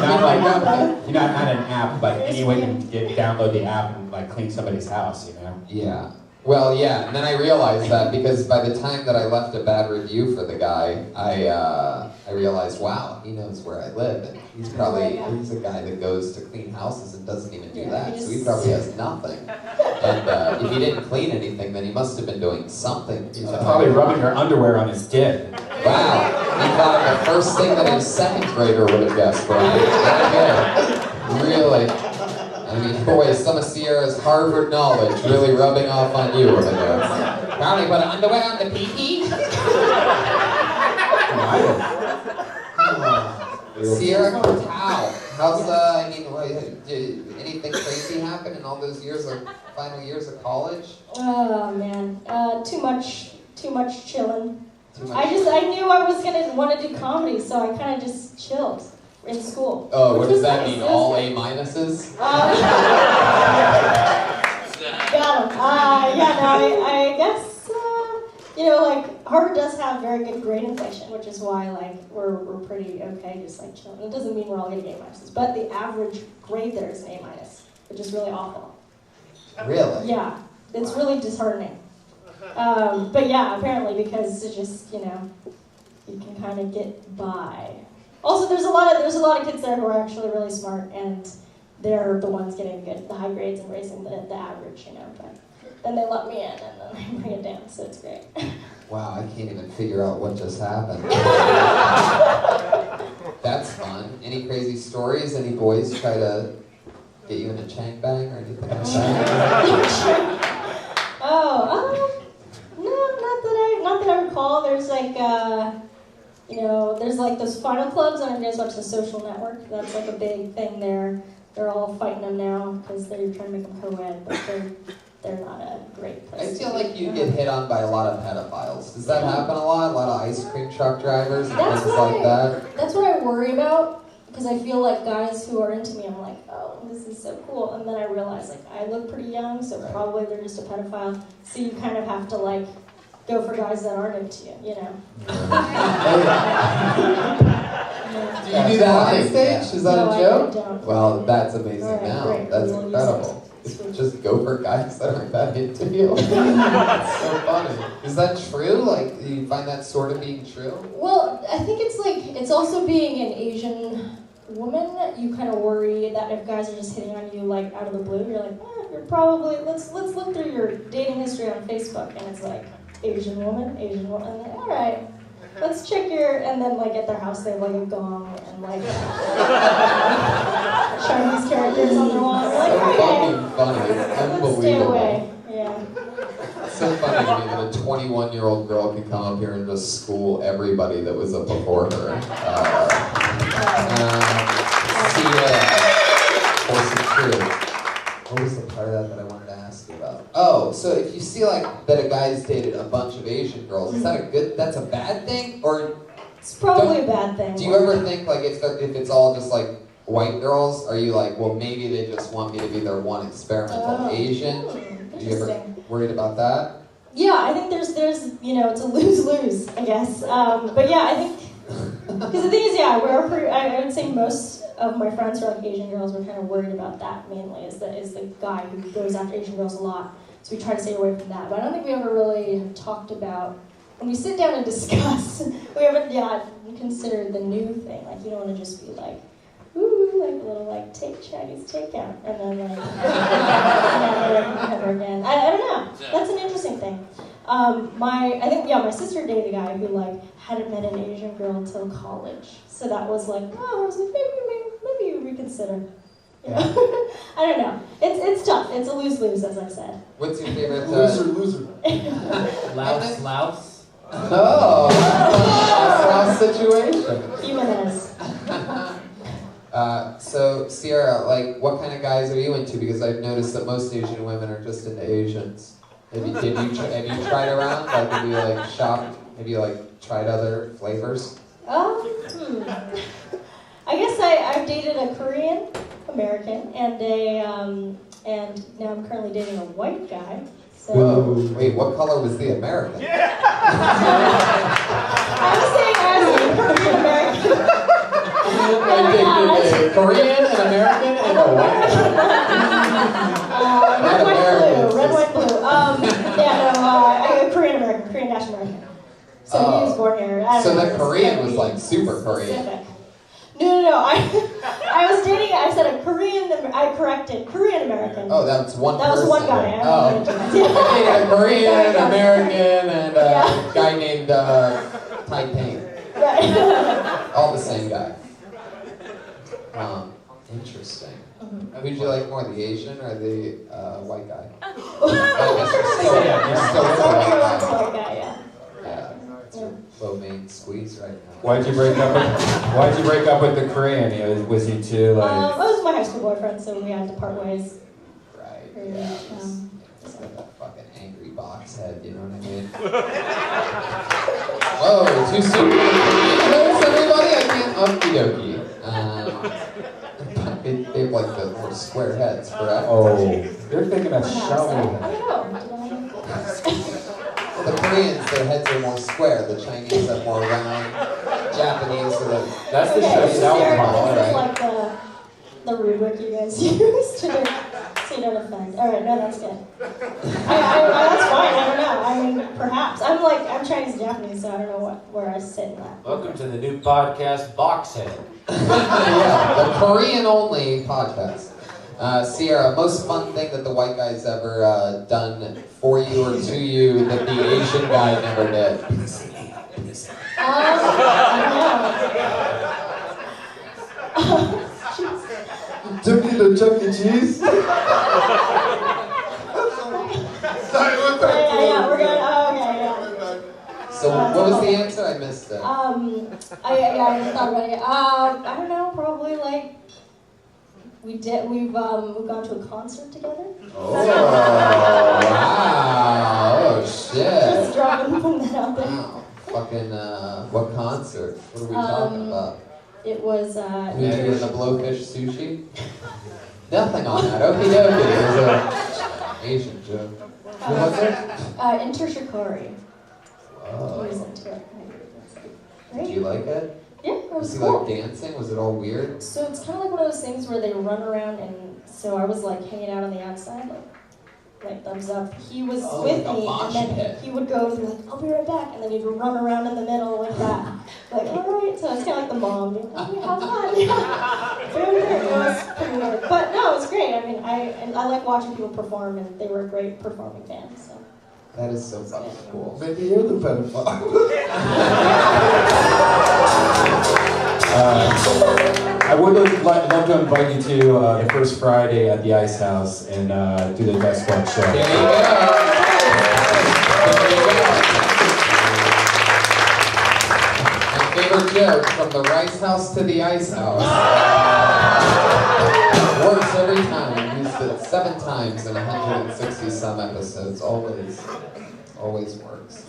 Not an app, but anyone can download the app and clean somebody's house, Yeah. Well, yeah, and then I realized that because by the time that I left a bad review for the guy, I realized, wow, he knows where I live, and he's a guy that goes to clean houses and doesn't even do that, so he probably has nothing. And if he didn't clean anything, then he must have been doing something. He's probably rubbing her underwear on his dick. Wow, he thought the first thing that a second grader would have guessed, Brian. Really. I mean, boy, some of Sierra's Harvard knowledge really rubbing off on you over there. Probably put underwear on the pee-pee? Sierra Cattell. How's, did anything crazy happen in all those final years of college? Oh, man. Too much too much chilling. Too much. I knew I was gonna want to do comedy, so I kind of just chilled in school. Oh, what which does was that nice. mean? It was All good. A minuses? Got him. Yeah, no, I guess, you know, like, Harvard does have very good grade inflation, which is why, like, we're pretty okay, just, like, chilling. It doesn't mean we're all getting A minuses, but the average grade there is an A minus, which is really awful. Really? Yeah, it's really disheartening. But yeah, apparently, because it's just, you know, you can kind of get by. Also, there's a lot of kids there who are actually really smart, and they're the ones getting the high grades and raising the average, you know. But then they let me in, and then they bring it down, so it's great. Wow, I can't even figure out what just happened. That's fun. Any crazy stories? Any boys try to get you in a chang bang or anything like that? Not that I recall. There's like, you know, there's like those final clubs. I don't know if you guys watch The Social Network. That's like a big thing there. They're all fighting them now because they're trying to make them co-ed, but they're not a great place. I feel like you get hit on by a lot of pedophiles. Does that happen a lot? A lot of ice cream truck drivers and things like that? That's what I worry about, because I feel like guys who are into me, I'm like, oh, this is so cool. And then I realize, like, I look pretty young, so probably they're just a pedophile. So you kind of have to, like, go for guys that aren't into you, you know? Do you do that on stage? Is that No, a joke? I don't. Well, that's amazing All right, now. great. That's We'll use incredible. Just go for guys that aren't that into you. That's so funny. Is that true? Like, do you find that sort of being true? Well, I think it's like, it's also being an Asian woman, you kind of worry that if guys are just hitting on you, like, out of the blue, you're like, you're probably, let's look through your dating history on Facebook, and it's like, Asian woman, and like, all right, let's check your, and then, like, at their house, they have, like, a gong and, like, Chinese characters on their wall. Like, So okay, fucking funny. It's let's stay unbelievable. away. Yeah. It's so funny to me that a 21-year-old girl can come up here and just school everybody that was up before her. Force of truth. What was the part of that I wanted to ask you about? Oh, so if you see like that a guy's dated a bunch of Asian girls, is that that's a bad thing? Or it's probably a bad thing. Do you ever think like if it's all just like white girls, are you like, well, maybe they just want me to be their one experimental Asian? Are you ever worried about that? Yeah, I think there's you know, it's a lose-lose, I guess. But yeah, I think, because the thing is, yeah, I would say most of my friends who are like Asian girls were kind of worried about that mainly, is the guy who goes after Asian girls a lot. So we try to stay away from that. But I don't think we ever really have talked about, when we sit down and discuss, we haven't considered the new thing. Like, you don't want to just be like, ooh, like a little like Chinese takeout, and then like never again. I don't know. That's an interesting thing. I think my sister dated a guy who like hadn't met an Asian girl until college, so that was like, oh, I was like, maybe you reconsider. You know? I don't know. It's tough. It's a lose-lose, as I said. What's your favorite? Loser. Louse. Oh, that's a situation. Jimenez. So Sierra, like, what kind of guys are you into? Because I've noticed that most Asian women are just into Asians. Have you tried around? Like, have you like shopped? Have you like tried other flavors? I guess I've dated a Korean American and and now I'm currently dating a white guy. So. Whoa, wait, what color was the American? I was saying Korean American. Korean, an American, and a white red, white, blue. Korean American, Korean National American. So he was born here. So the Korean was like super Korean. No. I was dating. I said a Korean. I corrected Korean American. Oh, that's one. That was one guy. Oh, a Korean American and a guy named Taipei. Right. All the same guy. Interesting. Who'd you like more, the Asian or the white guy? I guess you're still with the white guy. Yeah. It's a low main squeeze right now. Why'd you break up with the Korean? Was he too like? It was my high school boyfriend, so we had to part ways. Right. Yeah. Just like a fucking angry dokie box head, you know what I mean? Whoa, too soon for the Korean heads, everybody? I can't okie dokie. They have like the more square heads, correct? Oh, you're thinking of showy I head. don't know. Well, the Koreans, their heads are more square. The Chinese are more round. Japanese are like... That's the Okay, show this is south very- part, this is right? like the rubric you guys use to so you don't offend. All right, no, that's good. That's fine. I don't know. I mean, perhaps I'm Chinese Japanese, so I don't know where I sit in that. Welcome to the new podcast, Boxhead. Yeah, the Korean-only podcast. Sierra, most fun thing that the white guy's ever done for you or to you that the Asian guy never did? I don't know. Took you to Chuck E. Cheese? Sorry, what's that? Yeah, we're going. Oh, okay, yeah. So what was the answer? I missed it. I thought about it. I don't know. Probably like we've gone to a concert together. Oh, wow. Oh, shit. Just putting that out there. Wow. Fucking, what concert? What are we talking about? It was, Who you doing the blowfish sushi? Nothing on that. Okie dokie. It was an Asian joke. Who was it? Enter Shikari. Oh. Right? Did you like it? Yeah, it was Was he cool. like dancing? Was it all weird? So it's kind of like one of those things where they run around, and so I was like hanging out on the outside, like thumbs up. He was with like a me, mosh and then pit. he would go and be like, "I'll be right back," and then he'd run around in the middle like that. Like, all right. So it's kind of like the mom, being like, "Oh, have fun." It was pretty weird, but no, it was great. I mean, I like watching people perform, and they were a great performing band. So. That is so fucking cool. Maybe you're the pedophile. I would love to invite you to the first Friday at the Ice House and do the Death Squad show. There you go. There you go. My favorite joke, from the Rice House to the Ice House. Works every time. Used it 7 times in 160 some episodes. Always works.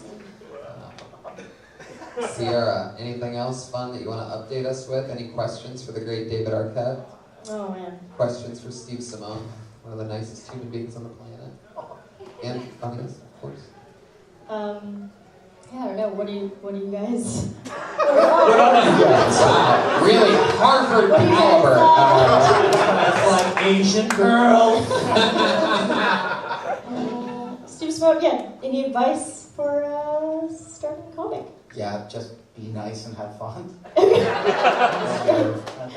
Sierra, anything else fun that you want to update us with? Any questions for the great David Arquette? Oh man. Questions for Steve Simeone, one of the nicest human beings on the planet? And funniest, of course. Yeah, I don't know. What do you guys? Wow, really Harvard caliber. That's like Asian girl. Steve Smoke, yeah. Any advice for starting a comic? Yeah, just be nice and have fun. I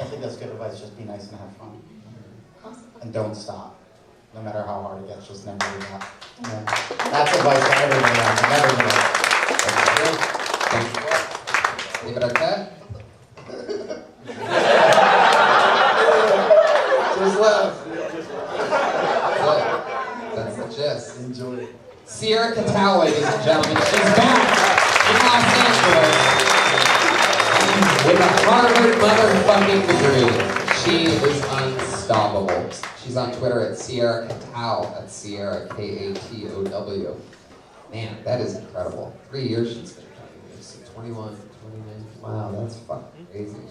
think that's good advice. Just be nice and have fun. Awesome. And don't stop. No matter how hard it gets, just never do that. Yeah. That's advice for everybody out there. Never do that. David Arquette? Just laugh. That's the gist. Enjoy it. Sierra Catal, ladies and gentlemen. She's back in Los Angeles with a Harvard motherfucking degree. She is unstoppable. She's on Twitter at Sierra Catal. That's Sierra Katow. Man, that is incredible. 3 years she's been doing this. 21, 29. Wow, that's fucking crazy.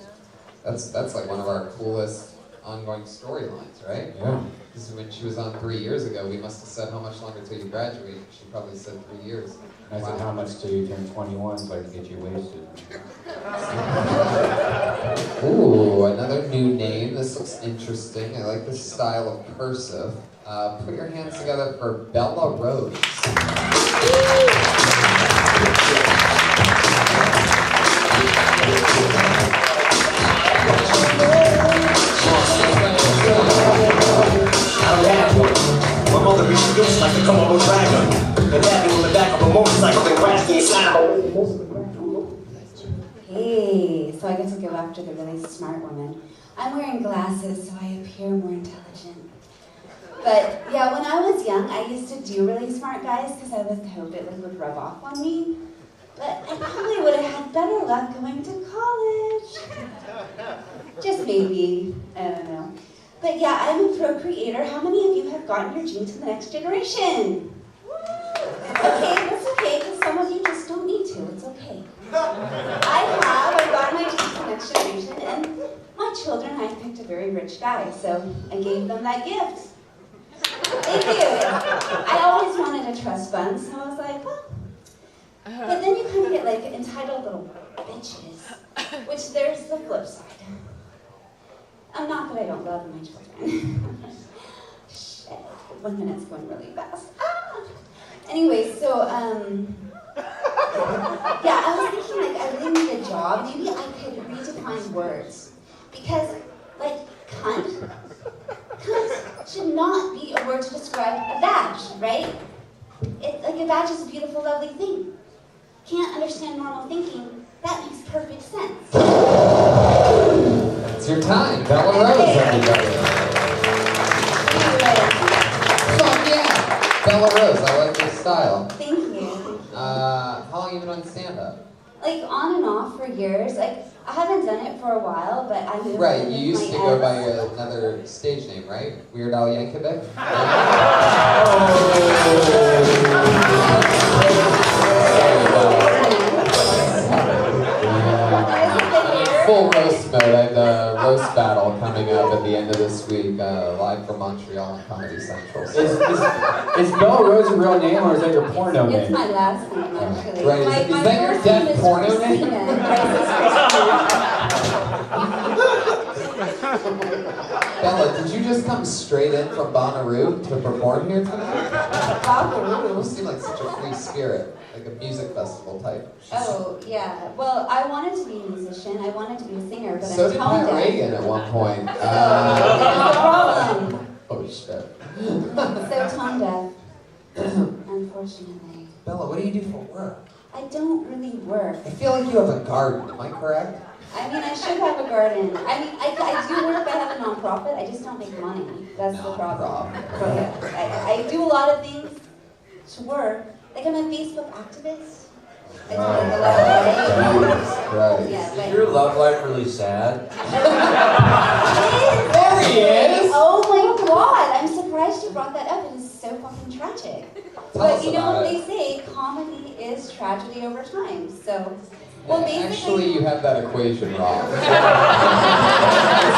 That's like one of our coolest ongoing storylines, right? Yeah. This is when she was on 3 years ago. We must have said how much longer till you graduate. She probably said 3 years. I said how much till you turn 21 so I can get you wasted. Ooh, another new name. This looks interesting. I like this style of cursive. Put your hands together for Bella Rose. My mother used to dress like a Komodo dragon. And that on the back of a motorcycle and crash the slide. Hey, so I guess I'll go after the really smart woman. I'm wearing glasses, so I appear more intelligent. But yeah, when I was young, I used to do really smart guys because I would hope it would rub off on me. But I probably would have had better luck going to college. Just maybe, I don't know. But yeah, I'm a procreator. How many of you have gotten your genes to the next generation? Okay, that's okay, because some of you just don't need to. It's okay. I got my teeth the next generation, and my children, I picked a very rich guy, so I gave them that gift. Thank you. I always wanted a trust fund, so I was like, well. But then you kind of get like entitled little bitches, which there's the flip side. Not that I don't love my children. Shit, 1 minute's going really fast. Anyway, so, yeah, I was thinking, like, I really need a job. Maybe I could redefine words. Because, like, cunt should not be a word to describe a badge, right? Like, a badge is a beautiful, lovely thing. Can't understand normal thinking. That makes perfect sense. It's your time. Bella Rose, everybody. Fuck yeah! Bella Rose, I like your style. Thank you. How long have you been on stand-up? Like, on and off for years. Like, I haven't done it for a while, but I moved Right, in you with used my to go ex. by another stage name, right? Weird Al Yankovic? Full roast mode. I have the roast battle coming up at the end of this week, live from Montreal on Comedy Central. Is Bella Rose your real name or is that your porno It's name? my last name, actually. Right, My is that your first deaf name is porno name? Christina. Bella, did you just come straight in from Bonnaroo to perform here tonight? Bonnaroo? You seem like such a free spirit, like a music festival type. Oh, yeah. Well, I wanted to be a musician. I wanted to be a singer, but So I'm did tone Pat deaf. Reagan at one point. That's the problem. Oh shit. So tone deaf, unfortunately. Bella, what do you do for work? I don't really work. I feel like you have a garden, am I correct? I mean, I should have a garden. I mean, I do work. I have a nonprofit. I just don't make money. That's the problem. I do a lot of things to work. Like, I'm a Facebook activist. I do like a lot of Right. Yeah, Is but your love life really sad? There he is! Oh my god, I'm surprised you brought that up. It is so fucking tragic. But you know what they say, comedy is tragedy over time. So, well, basically... Actually, you have that equation wrong. It's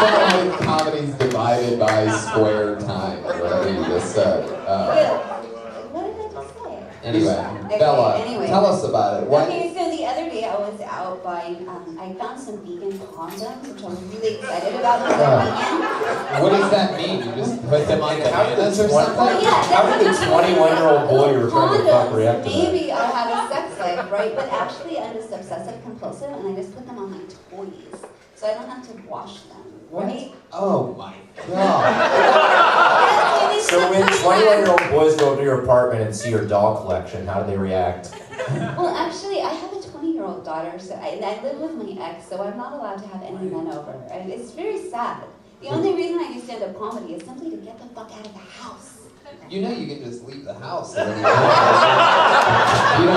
not like comedy's divided by square time, or whatever you just said. What did I just say? Anyway, Okay, Bella, anyway. tell us about it. What? Okay, so the other day I was out buying, I found some vegan condoms, which I was really excited about because they're vegan. What does that mean? You just put them on bananas or something? Well, yeah, How did the 21-year-old boy you were trying to fuck condoms, react to that? maybe I have a sex life, right? But actually I'm just obsessive compulsive and I just put them on my toys. So I don't have to wash them, right? Oh my god. So when 21-year-old boys go to your apartment and see your doll collection, how do they react? Well, actually, I have a 20-year-old daughter, so I live with my ex, so I'm not allowed to have any men over. And it's very sad. The only reason I do stand-up comedy is simply to get the fuck out of the house. You know you can just leave the house. You don't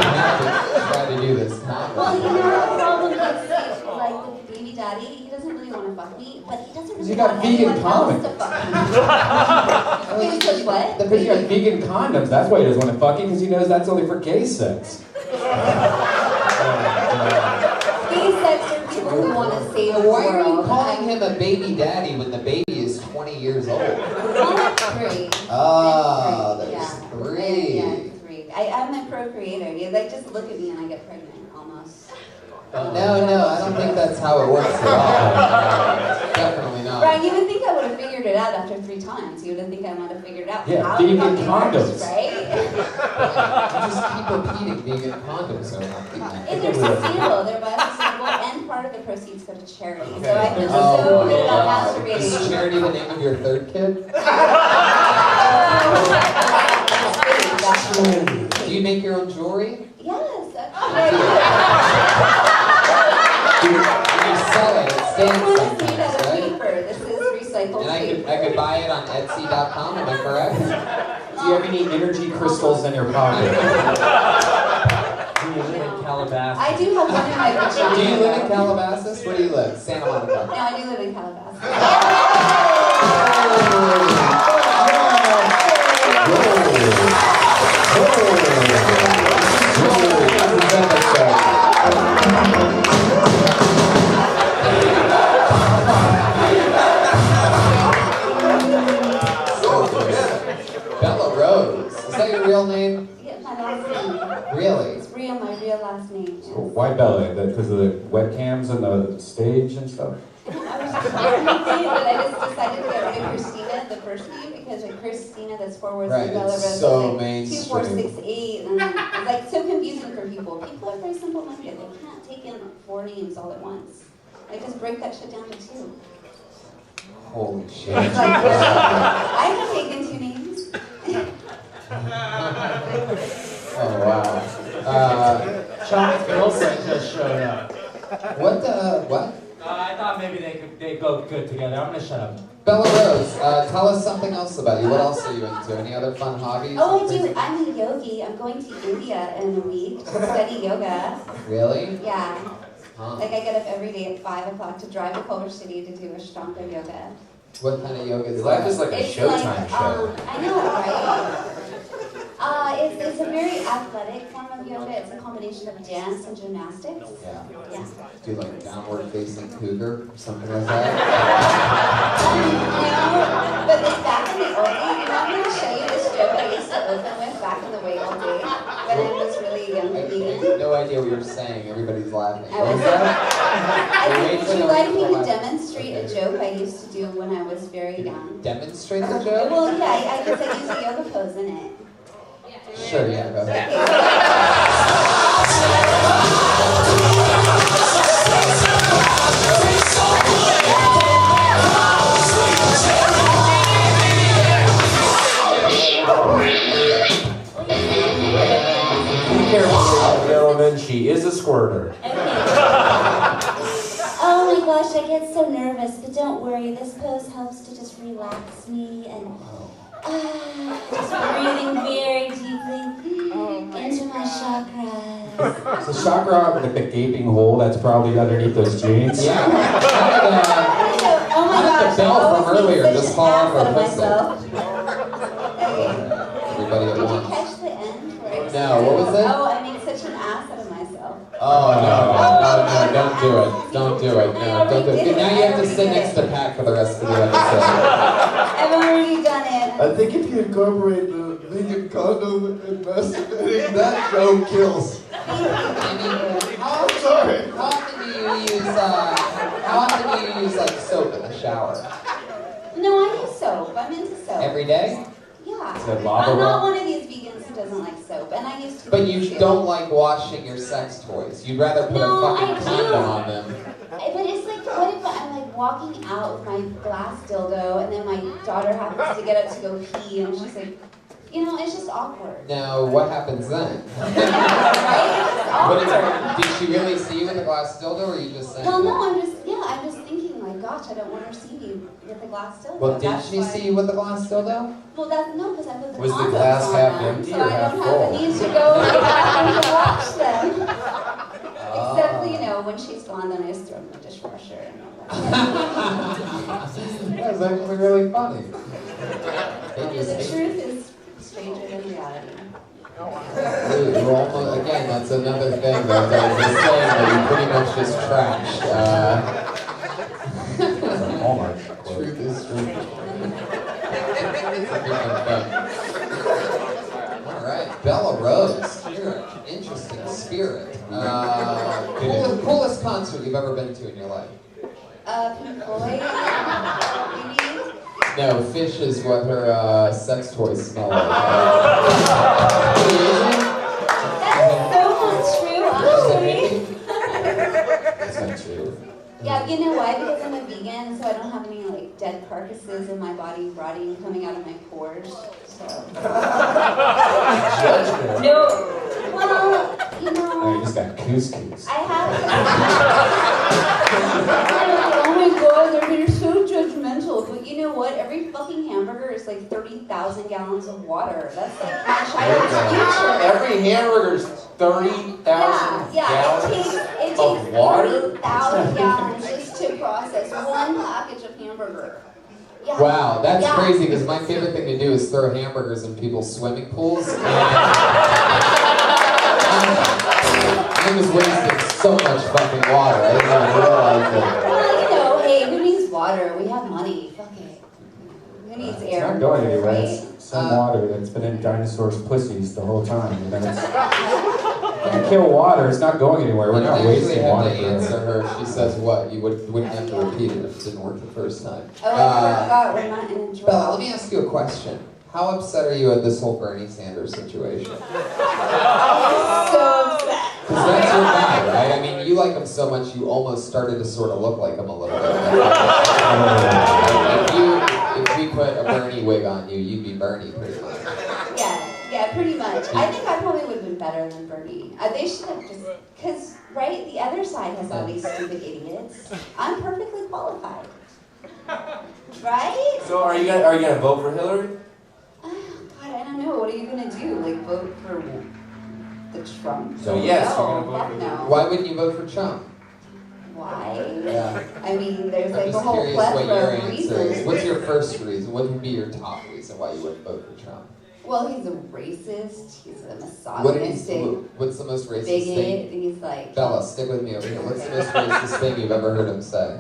have to try to do this comedy. Well, you know, the problem is, like, the baby daddy, he doesn't really want to fuck me, but he doesn't really You got want vegan anyone else condoms. to fuck me. Because what? Because you got vegan condoms. That's why he doesn't want to fuck you, because he knows that's only for gay sex. Gay sex are people who want to save the Why are you world. calling him a baby daddy when the baby is 20 years old? Well, that's three. Ah, there's Yeah, 3. three. I'm a procreator. You like just look at me and I get pregnant almost. No, I don't think that's how it works at all. Definitely not. Brian, you would think I would have figured it out after 3 times. You would think I might have figured out Yeah, how vegan fucking condoms. works, right? You just keep repeating vegan condoms so much. If they're sustainable, they're biodegradable, and part of the proceeds go to charity. So I feel Oh so my good about God. masturbating. Is charity the name of your third kid? Do you make your own jewelry? Yes, You sell it at stand This sometimes, is made out of right? paper. This is recycled And paper. I could buy it on Etsy.com, am I correct? Do you have any energy crystals in your pocket? Do you live in Calabasas? I do have one in my vagina. Do you live in Calabasas? Where do you live? Santa Monica. No, I do live in Calabasas. Whoa. Really? It's real, my real last name. So why Bella? Because of the webcams and the stage and stuff? I was just trying to say that I just decided to get rid of Christina, the first name, because like Christina, that's 4 words, Right, and Bella it's Rose so is like mainstream. 2, 4, 6, 8, and it's like so confusing for people. People are very simple-minded. They can't take in 4 names all at once. Like just break that shit down to 2. Holy shit. It's like, I can take in 2 names. Oh, wow. Sean's girlfriend just showed up. What? I thought maybe they'd go good together. I'm gonna shut up. Bella Rose, tell us something else about you. What else are you into? Any other fun hobbies? Oh, I do. I'm a yogi. I'm going to India in a week to study yoga. Really? Yeah. Huh. Like I get up every day at 5 o'clock to drive to Culver City to do Ashtanga yoga. What kind of yoga is Your that? life is like a It's Showtime show. I know, right? It's a very athletic form of yoga. It's a combination of dance and gymnastics. Yeah. Yeah. Do like downward facing cougar or something like that? But like back in the old days, I'm going to show you this joke I used to open with back in the way old days when I was really a young I have vegan. no idea what you're saying. Everybody's laughing. I What was- was that? Would you like me to demonstrate a joke I used to do when I was very young? Demonstrate the joke? Well, yeah, I guess I use a yoga pose in it. Sure, yeah, go ahead. Be careful, gentlemen. She is a squirter. Oh my gosh, I get so nervous, but don't worry, this pose helps to just relax me and just breathing very deeply into my chakras. So chakra, like the gaping hole that's probably underneath those jeans. Yeah. Oh my gosh, the bell I from always earlier make just such fall an off ass her out of pussy. myself. Everybody at Did you once. catch the end? Where I No, what was it? Oh, I make such an ass out of myself. Oh, no, don't do it. Don't do it. No, don't do it. Now you have to sit next to Pat for the rest of the episode. I've already done it. I think if you incorporate the vegan condom and masturbating, that joke kills. I'm sorry. How often do you use like soap in the shower? No, I use soap. I'm into soap. Every day? Yeah. Is it lava I'm not rock? one of these vegans who doesn't like soap, and I used to. But you don't like washing your sex toys. You'd rather put No, a fucking I do. condom on them. But it's like, what if I'm like walking out with my glass dildo, and then my daughter happens to get up to go pee, and she's like, you know, it's just awkward. Now, what happens then? Right? It's awkward. Did she really see you with a glass dildo, or are you just saying? Well, no, I'm just thinking, like, gosh, I don't want her to see me with a glass dildo. Well, did That's she why- see you with a glass dildo? Well, that's no, because I put the Was the condoms glass on half them, empty so or I half don't have full? the need to go to the bathroom to wash them. Except, you know, when she's gone, then I just throw them in the dishwasher. And all that. That was actually really funny. The truth is stranger than reality. Dude, we're almost, again, that's another thing that I was just saying that you pretty much just trashed. Truth is truth. Alright, Bella Rose. You're an interesting spirit. Coolest concert you've ever been to in your life? Pink Floyd, maybe? No, Fish is what her sex toys smell like. That's so not true, actually. That's not true. Yeah, you know why? Because I'm a vegan, so I don't have any like dead carcasses in my body rotting coming out of my pores. So. No. Well, you know. Oh, you just got couscous. I have. Oh my god, they're so judgmental. But you know what? Every fucking hamburger is like 30,000 gallons of water. That's like my child's future. Every hamburger's 30,000 Yeah, it takes of water? 30,000 gallons just to process one package of hamburger. Yeah. Wow, that's Yeah. crazy because my favorite thing to do is throw hamburgers in people's swimming pools. And I'm just wasting so much fucking water. I didn't even realize it. Well, you know, hey, who needs water? We have money. Fuck it. Who needs air? It's not going anywhere. Right? It's some water that's been in dinosaurs' pussies the whole time. You know, it's, you can't kill water. It's not going anywhere. We're not wasting water. I actually had to answer her. She says what? You wouldn't have to repeat it if it didn't work the first time. Oh, I forgot. We're not in a draw. Bella, let me ask you a question. How upset are you at this whole Bernie Sanders situation? So upset. Because that's your guy, right? I mean, you like him so much you almost started to sort of look like him a little bit. If we put a Bernie wig on you, you'd be Bernie pretty much. Yeah, pretty much. I think I probably would have been better than Bernie. They should have just, because, right, the other side has all these stupid idiots. I'm perfectly qualified. Right? So are you gonna vote for Hillary? God, I don't know. What are you gonna do? Like vote for the Trump? So yes, no, you're gonna vote for no. Why wouldn't you vote for Trump? Why? Yeah. I mean, there's I'm like a just whole curious what your plethora of answer is. reasons. What's your first reason? What would be your top reason why you wouldn't vote for Trump? Well, he's a racist. He's a misogynistic. What's the most racist bigot. thing? He's like. Bella, stick with me over here. What's the most racist thing you've ever heard him say?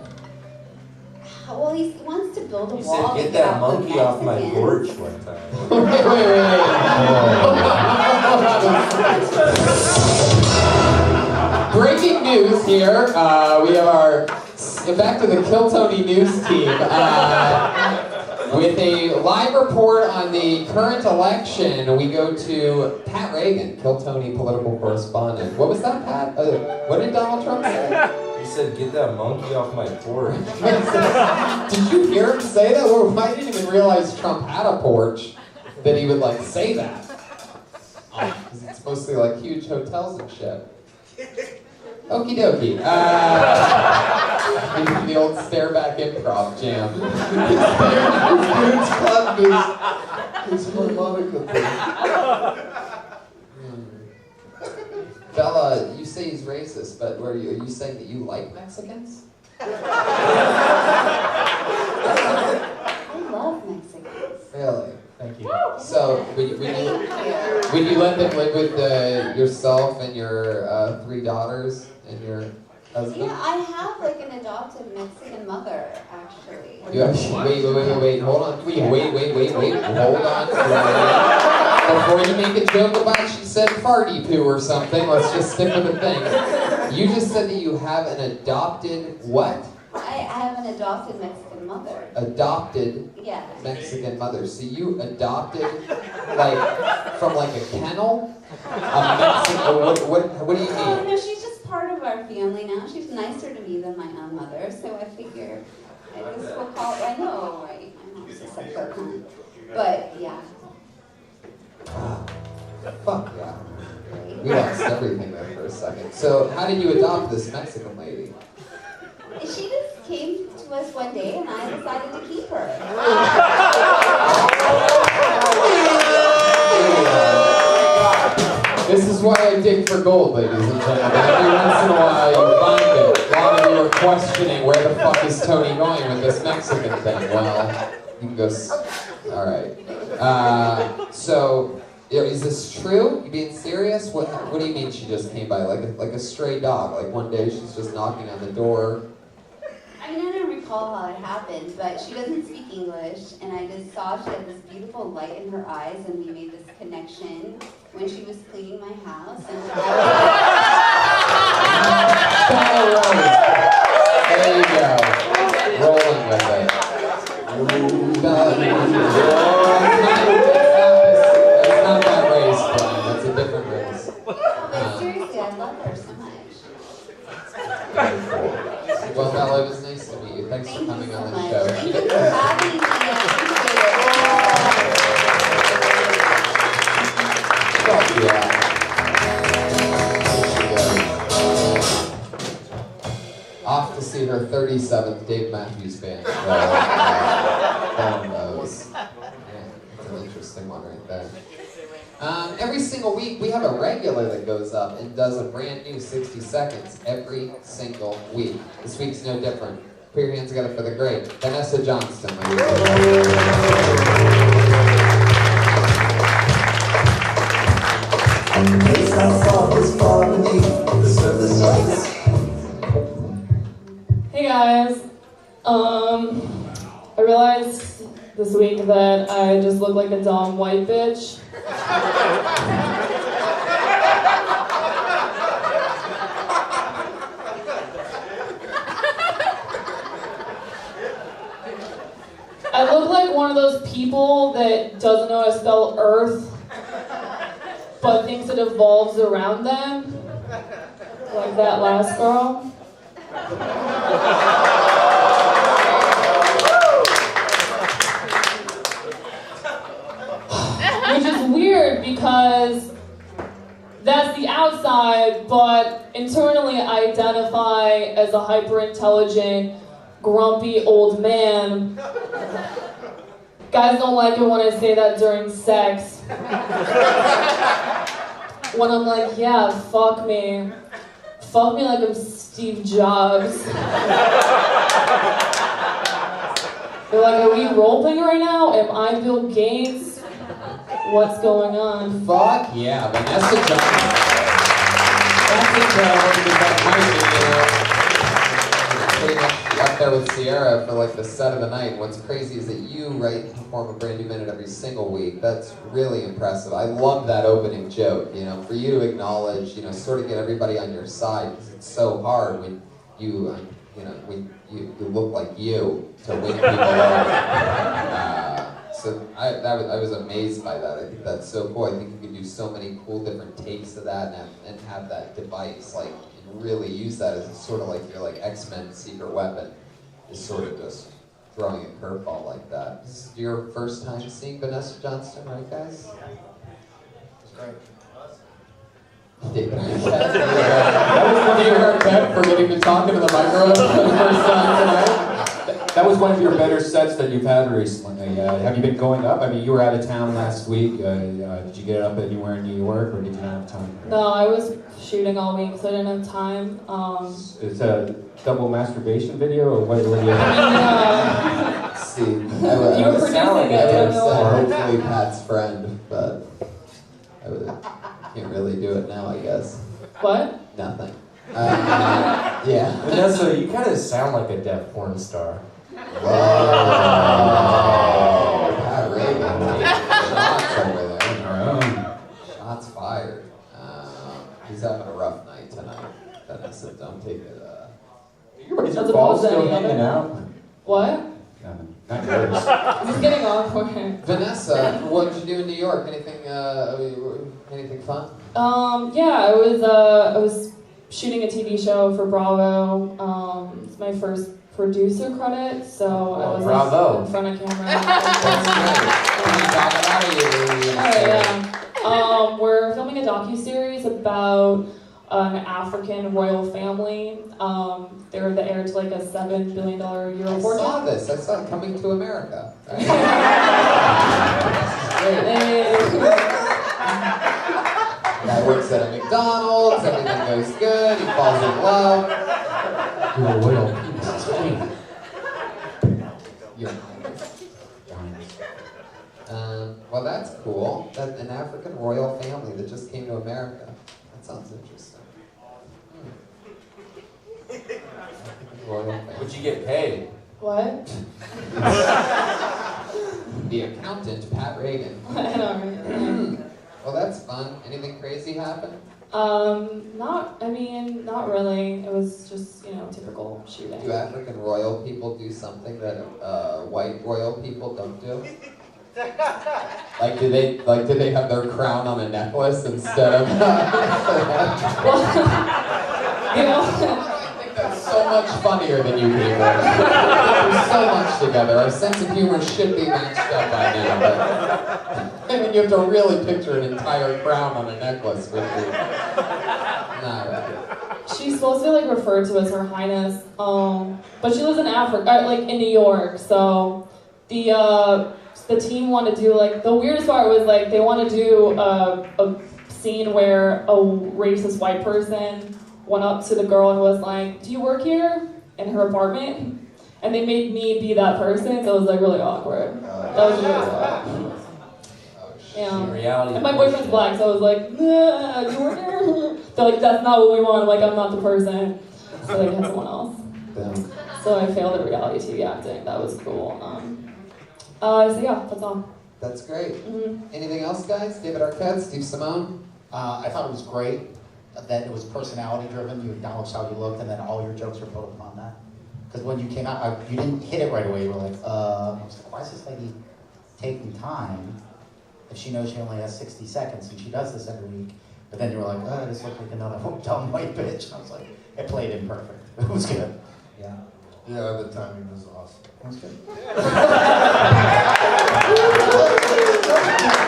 Well, he wants to build a He wall. said, to "Get that out the monkey off my Mexicans." porch" one time. Breaking news here. We have our back to the Kill Tony news team with a live report on the current election. We go to Pat Reagan, Kill Tony political correspondent. What was that, Pat? What did Donald Trump say? He said, "Get that monkey off my porch." Did you hear him say that? Well, I didn't even realize Trump had a porch that he would like say that. Because it's mostly like huge hotels and shit. Okie dokie. The old stare back improv jam. His harmonica thing. Bella, you say he's racist, but are you saying that you like Mexicans? I love Mexicans. Really? Thank you. So, when you let them live with yourself and your 3 daughters and your husband? Yeah, I have like an adopted Mexican mother, actually. You actually, wait, hold on. Wait, hold on. Before you make a joke about she said farty poo or something, let's just stick with the thing. You just said that you have an adopted what? I have an adopted Mexican mother. Adopted Yeah. Mexican mother. So you adopted, like, from like a kennel? A Mexican, what do you Oh, mean? no, she's just part of our family now. She's nicer to me than my own mother, so I figure I just will call it. I know, right? My mom's just like her kind. But yeah. Fuck yeah. We lost everything there for a second. So how did you adopt this Mexican lady? She just came to us one day and I decided to keep her. This is why I dig for gold, ladies and gentlemen. Every once in a while you find it. A lot of you are questioning where the fuck is Tony going with this Mexican thing. Well, you can go. Alright. So, is this true? You being serious? What do you mean she just came by? Like a stray dog? Like one day she's just knocking on the door? I mean, I don't recall how it happened, but she doesn't speak English, and I just saw she had this beautiful light in her eyes, and we made this connection when she was cleaning my house. And there you go. Rolling with it. It's not that race, Brian. That's a different race. but seriously, I love her so much. Well, Bella, it was nice to meet you. Thanks for coming on the show. Thank you for having me. I appreciate it. Yeah. Off to see her 37th Dave Matthews Band. One knows. Yeah, it's an interesting one right there. Every single week, we have a regular that goes up and does a brand new 60 seconds every single week. This week's no different. Put your hands together for the great Vanessa Johnston. Ladies and Hey guys, I realized this week that I just look like a dumb white bitch. I look like one of those people that doesn't know how to spell Earth, but thinks it evolves around them. Like that last girl. Which is weird because that's the outside, but internally I identify as a hyper-intelligent, grumpy old man. Guys don't like it when I say that during sex. When I'm like, yeah, fuck me. Fuck me like I'm Steve Jobs. They're like, are we role-playing right now? Am I Bill Gates? What's going on? Fuck yeah, Vanessa Johnson. Pretty much up there with Sierra for like the set of the night. And what's crazy is that you, right, perform a brand new minute every single week. That's really impressive. I love that opening joke, you know, for you to acknowledge, you know, sort of get everybody on your side, because it's so hard when you, you know, when you look like you to win people over. So I was amazed by that. I think that's so cool. I think you can do so many cool different takes of that and have that device, like, and really use that as sort of like your like X-Men secret weapon, is sort of just throwing a curveball like that. This is your first time seeing Vanessa Johnston, right, guys? It's great. David Arquette. David Arquette forgetting to talk into the microphone for the first time tonight. That was one of your better sets that you've had recently. Have you been going up? I mean, you were out of town last week. Did you get up anywhere in New York, or did you not have time? No, I was shooting all week, so I didn't have time. It's a double masturbation video, or what? See, I you were producing it. I would have said hopefully Pat's friend, but can't really do it now, I guess. What? Nothing. Yeah. Vanessa, you kind of sound like a deaf porn star. Whoa. Pat Reagan taking shots over there. Shots fired. He's having a rough night tonight. Vanessa, don't take it. Is your ball still hanging out? What? Not yours. He's getting awkward. Vanessa, what did you do in New York? Anything fun? Yeah, I was shooting a TV show for Bravo. It's my first producer credit, so I was bravo. in front of camera. We're filming a docuseries about an African royal family. They're the heir to like a $7 billion a year fortune. I saw it, Coming to America. Right? Guy works at a McDonald's, everything goes good, he falls in love. You're a royal penis. You're well, that's cool. That an African royal family that just came to America. That sounds interesting. Royal family. Would you get paid? What? The accountant, Pat Reagan. I know, right? Well, that's fun. Anything crazy happen? Not really. It was just, typical shooting. Do African royal people do something that white royal people don't do? Do they have their crown on a necklace instead of? I think that's so much funnier than you people. We're so much together. Our sense of humor should be matched up by now, but I mean, you have to really picture an entire crown on a necklace with you. Not right. She's supposed to be referred to as Her Highness, but she lives in Africa, in New York. So the team wanted to do the weirdest part was they want to do a scene where a racist white person went up to the girl and was like, "Do you work here?" in her apartment, and they made me be that person. So it was really awkward. That was really awkward. Yeah. And my boyfriend's black, so I was like, "Nah, you work here?" They're like, "That's not what we want." I'm like, "I'm not the person." So they had someone else. So I failed at reality TV acting. That was cool. So yeah, that's all. That's great. Mhm. Anything else, guys? David Arquette, Steve Simeone? I thought it was great that it was personality driven. You acknowledged how you looked, and then all your jokes were built upon that. Because when you came out, you didn't hit it right away. You were like, I was like, why is this lady taking time if she knows she only has 60 seconds and she does this every week? But then you were like, oh, this looks like another dumb white bitch. And I was like, it played in perfect. It was good. Yeah. Yeah, the timing was awesome. It was good.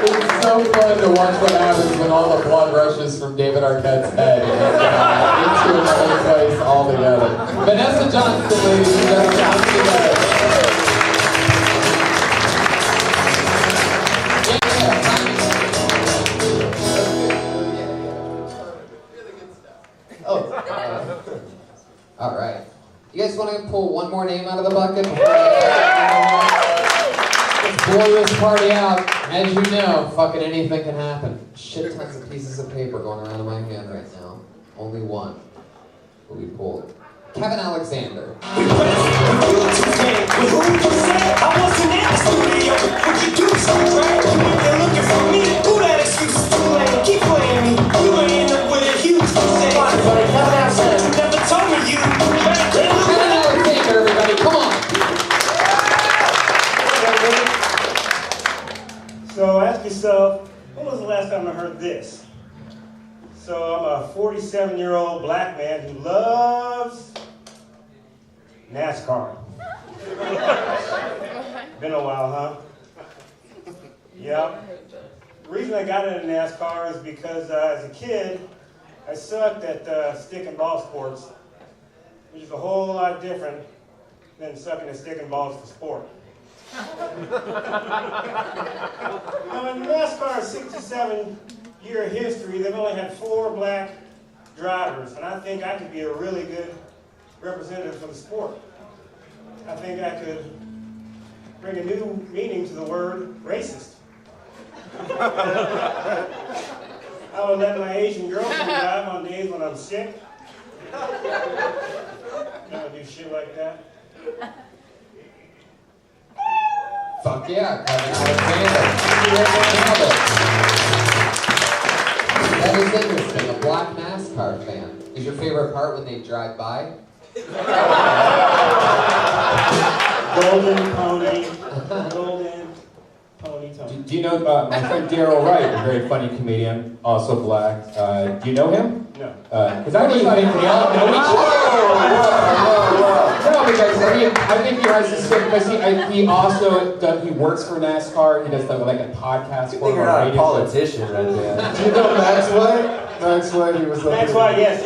It's so fun to watch what happens when all the blood rushes from David Arquette's head into another place altogether. Vanessa Johnston, ladies and gentlemen, together. All right. You guys want to pull one more name out of the bucket? Let's blow this party out. As you know, fucking anything can happen. Shit tons of pieces of paper going around in my hand right now. Only one will be pulled. Kevin Alexander. I wasn't in the studio. Would you do something right? They're looking for me. Who that excuse is too late. Keep playing me. You may end up with a huge mistake. You never told me you. Kevin Alexander, everybody, come on. So ask yourself, when was the last time I heard this? So I'm a 47-year-old black man who loves NASCAR. Been a while, huh? Yeah. The reason I got into NASCAR is because as a kid, I sucked at stick and ball sports, which is a whole lot different than sucking at stick and balls for sport. Now in NASCAR's 67-year history, they've only had 4 black drivers, and I think I could be a really good representative for the sport. I think I could bring a new meaning to the word racist. I would let my Asian girlfriend drive on days when I'm sick. Never do shit like that. Fuck yeah, Kevin Alexander. That is interesting, a black NASCAR fan. Is your favorite part when they drive by? Golden pony. Golden pony Tony. Do you know my friend Daryl Wright, a very funny comedian, also black? Do you know him? No. Because I really think they all know each other. No, because I think he has this thing, because he also he works for NASCAR. He does like a podcast for You're not a politician right there. Do you know Max White? Max White, he was like... That's why, yes.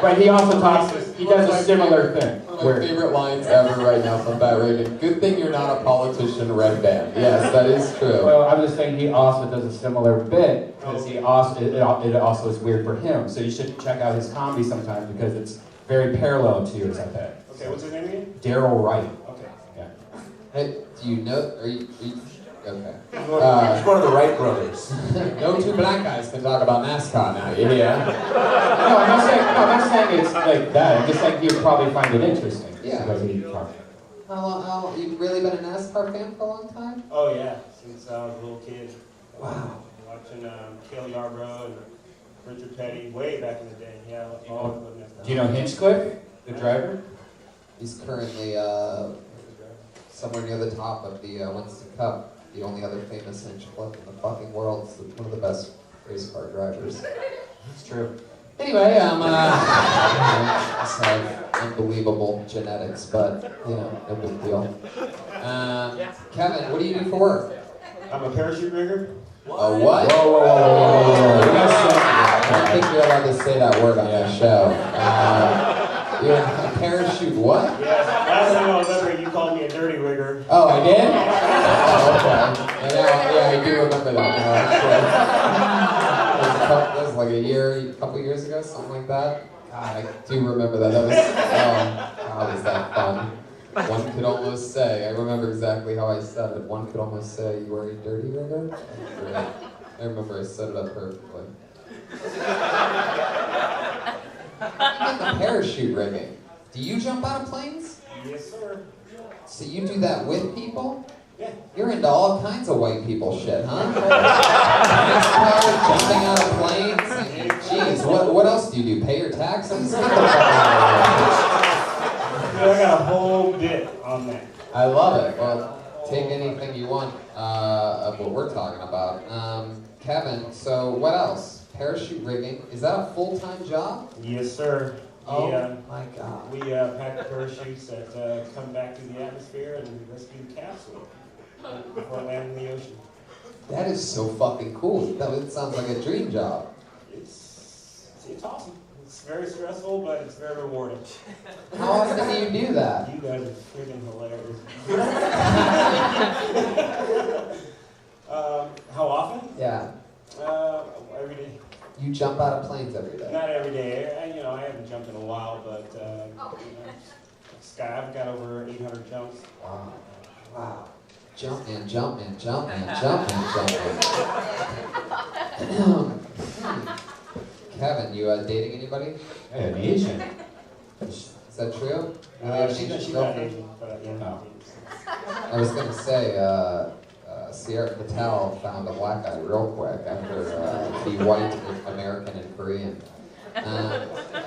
But he also talks, he does a similar thing. One of my favorite lines ever right now from Bat Reagan. Good thing you're not a politician, Red Band. Yes, that is true. Well, I'm just saying he also does a similar bit, because it also is weird for him. So you should check out his comedy sometimes, because it's very parallel to yours, I bet. Okay, what's his name again? Daryl Wright. Okay. Yeah. Hey, do you know, are you okay. He's one of the Wright brothers. No two black guys can talk about NASCAR now, you hear? No, I'm not saying it's like that. I'm just saying you'd probably find it interesting. Yeah. How You've really been a NASCAR fan for a long time? Oh yeah, since I was a little kid. Wow. Watching Cale Yarborough and Richard Petty way back in the day. Yeah. Do you know Hinchcliffe, the driver? He's currently somewhere near the top of the Winston Cup. The only other famous Hinchcliffe in the fucking world. It's one of the best race car drivers. It's true. Anyway, just have unbelievable genetics, but you know, no big deal. Kevin, what do you do for work? I'm a parachute rigger. A what? Whoa. I don't think you're allowed to say that word on this show. You're a parachute what? Yeah, last time I was up here, you called me a dirty rigger. Oh, I did? Oh, okay. Yeah, I do remember that now, actually. That was like a couple years ago, something like that. God, I do remember that. That was, God, was that fun. One could almost say, I remember exactly how I said it. One could almost say, you are a dirty rigger? Great. I remember I set it up perfectly. Parachute rigging. Do you jump out of planes? Yes, sir. So you do that with people? You're into all kinds of white people shit, huh? Jumping out of planes. Jeez, what else do you do? Pay your taxes? Get the fuck I got a whole bit on that. I love it. Well, take anything you want of what we're talking about. Kevin, so what else? Parachute rigging. Is that a full-time job? Yes, sir. Oh my God. We pack parachutes that come back to the atmosphere and rescue the capsule before landing in the ocean. That is so fucking cool. That sounds like a dream job. It's awesome. It's very stressful, but it's very rewarding. How often do you do that? You guys are freaking hilarious. How often? Yeah. Every day. You jump out of planes every day. Not every day. I haven't jumped in a while, but I've got over 800 jumps. Wow. Wow. Jump man, jump man, jump man, jump man, jump man. Kevin, you dating anybody? An Asian. Is that true? She's not Asian, but yeah. No. I was gonna say, Sierra Patel found a black guy real quick after the white American and Korean. I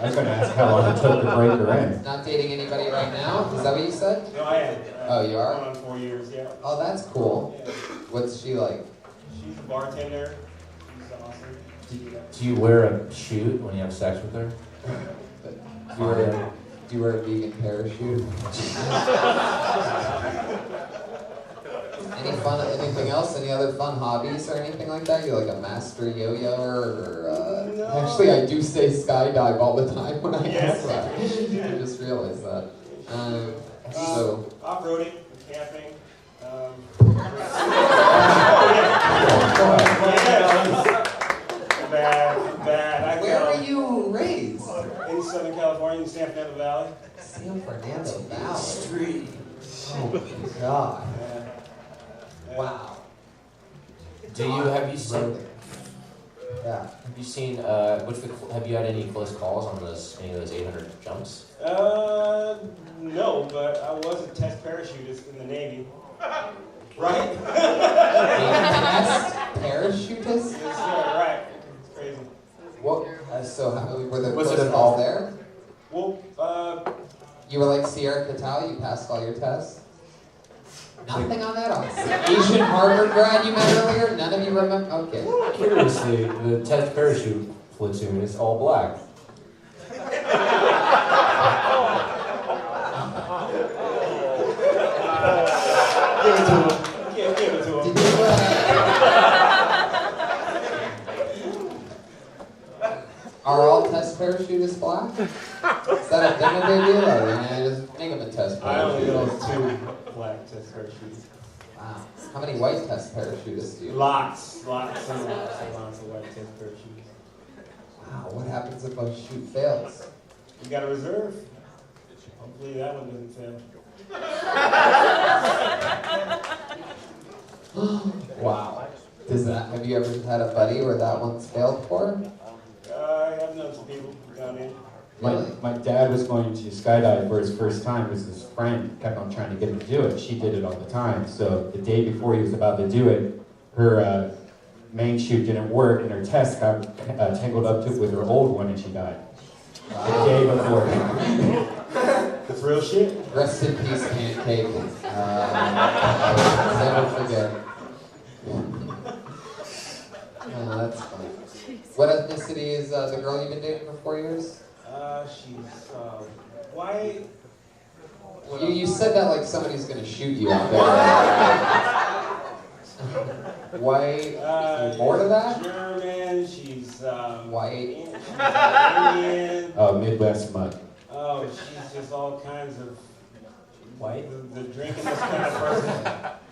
was going to ask how long it took to break her in. Not dating anybody right now? Is that what you said? No, I am. Oh, you are? Going on 4 years, yeah. Oh, that's cool. Yeah. What's she like? She's a bartender. She's awesome. Do you wear a chute when you have sex with her? Do you wear a vegan parachute? Anything else? Any other fun hobbies or anything like that? You're like a master yo-yo or No. Actually, I do say skydive all the time when I Yes. ask that. I just realized that. So Off-roading, camping. Bad. where were you raised? In Southern California, in San Fernando Valley. San Fernando Valley. Oh my God. Wow. Have you seen? Yeah. Have you seen? Have you had any close calls on any of those 800 jumps? No, but I was a test parachutist in the Navy. Right? Test parachutist? Yes, sir, right. It's crazy. What? So were there What's it close involved? calls there? Well, You were like Sierra Patel. You passed all your tests. Nothing on that. Asian Harvard grad you met earlier. None of you remember. Okay. Curiously, the test parachute platoon is all black. Give it to him. Give it to him. Are all test parachutists black? Is that a thing that they do? Or just make them a test I only know parachutist? 2 black test parachutes. Wow. How many white test parachutists do you? Lots and lots of white test parachutes. Wow. What happens if a chute fails? You got a reserve. Hopefully that one doesn't fail. Wow. Have you ever had a buddy where that one's failed for? I have known some people down in. My dad was going to skydive for his first time because his friend kept on trying to get him to do it. She did it all the time. So the day before he was about to do it, her main chute didn't work and her test got tangled up with her old one and she died. Wow. The day before. That's real shit. Rest in peace, Pancake. Never forget. Oh, that's funny. What ethnicity is the girl you've been dating for 4 years? She's white. You said that like somebody's gonna shoot you out there. White. More to that? German. She's white. Indian. Oh, Midwest mud. Oh, she's just all kinds of white. The drinkingest kind of person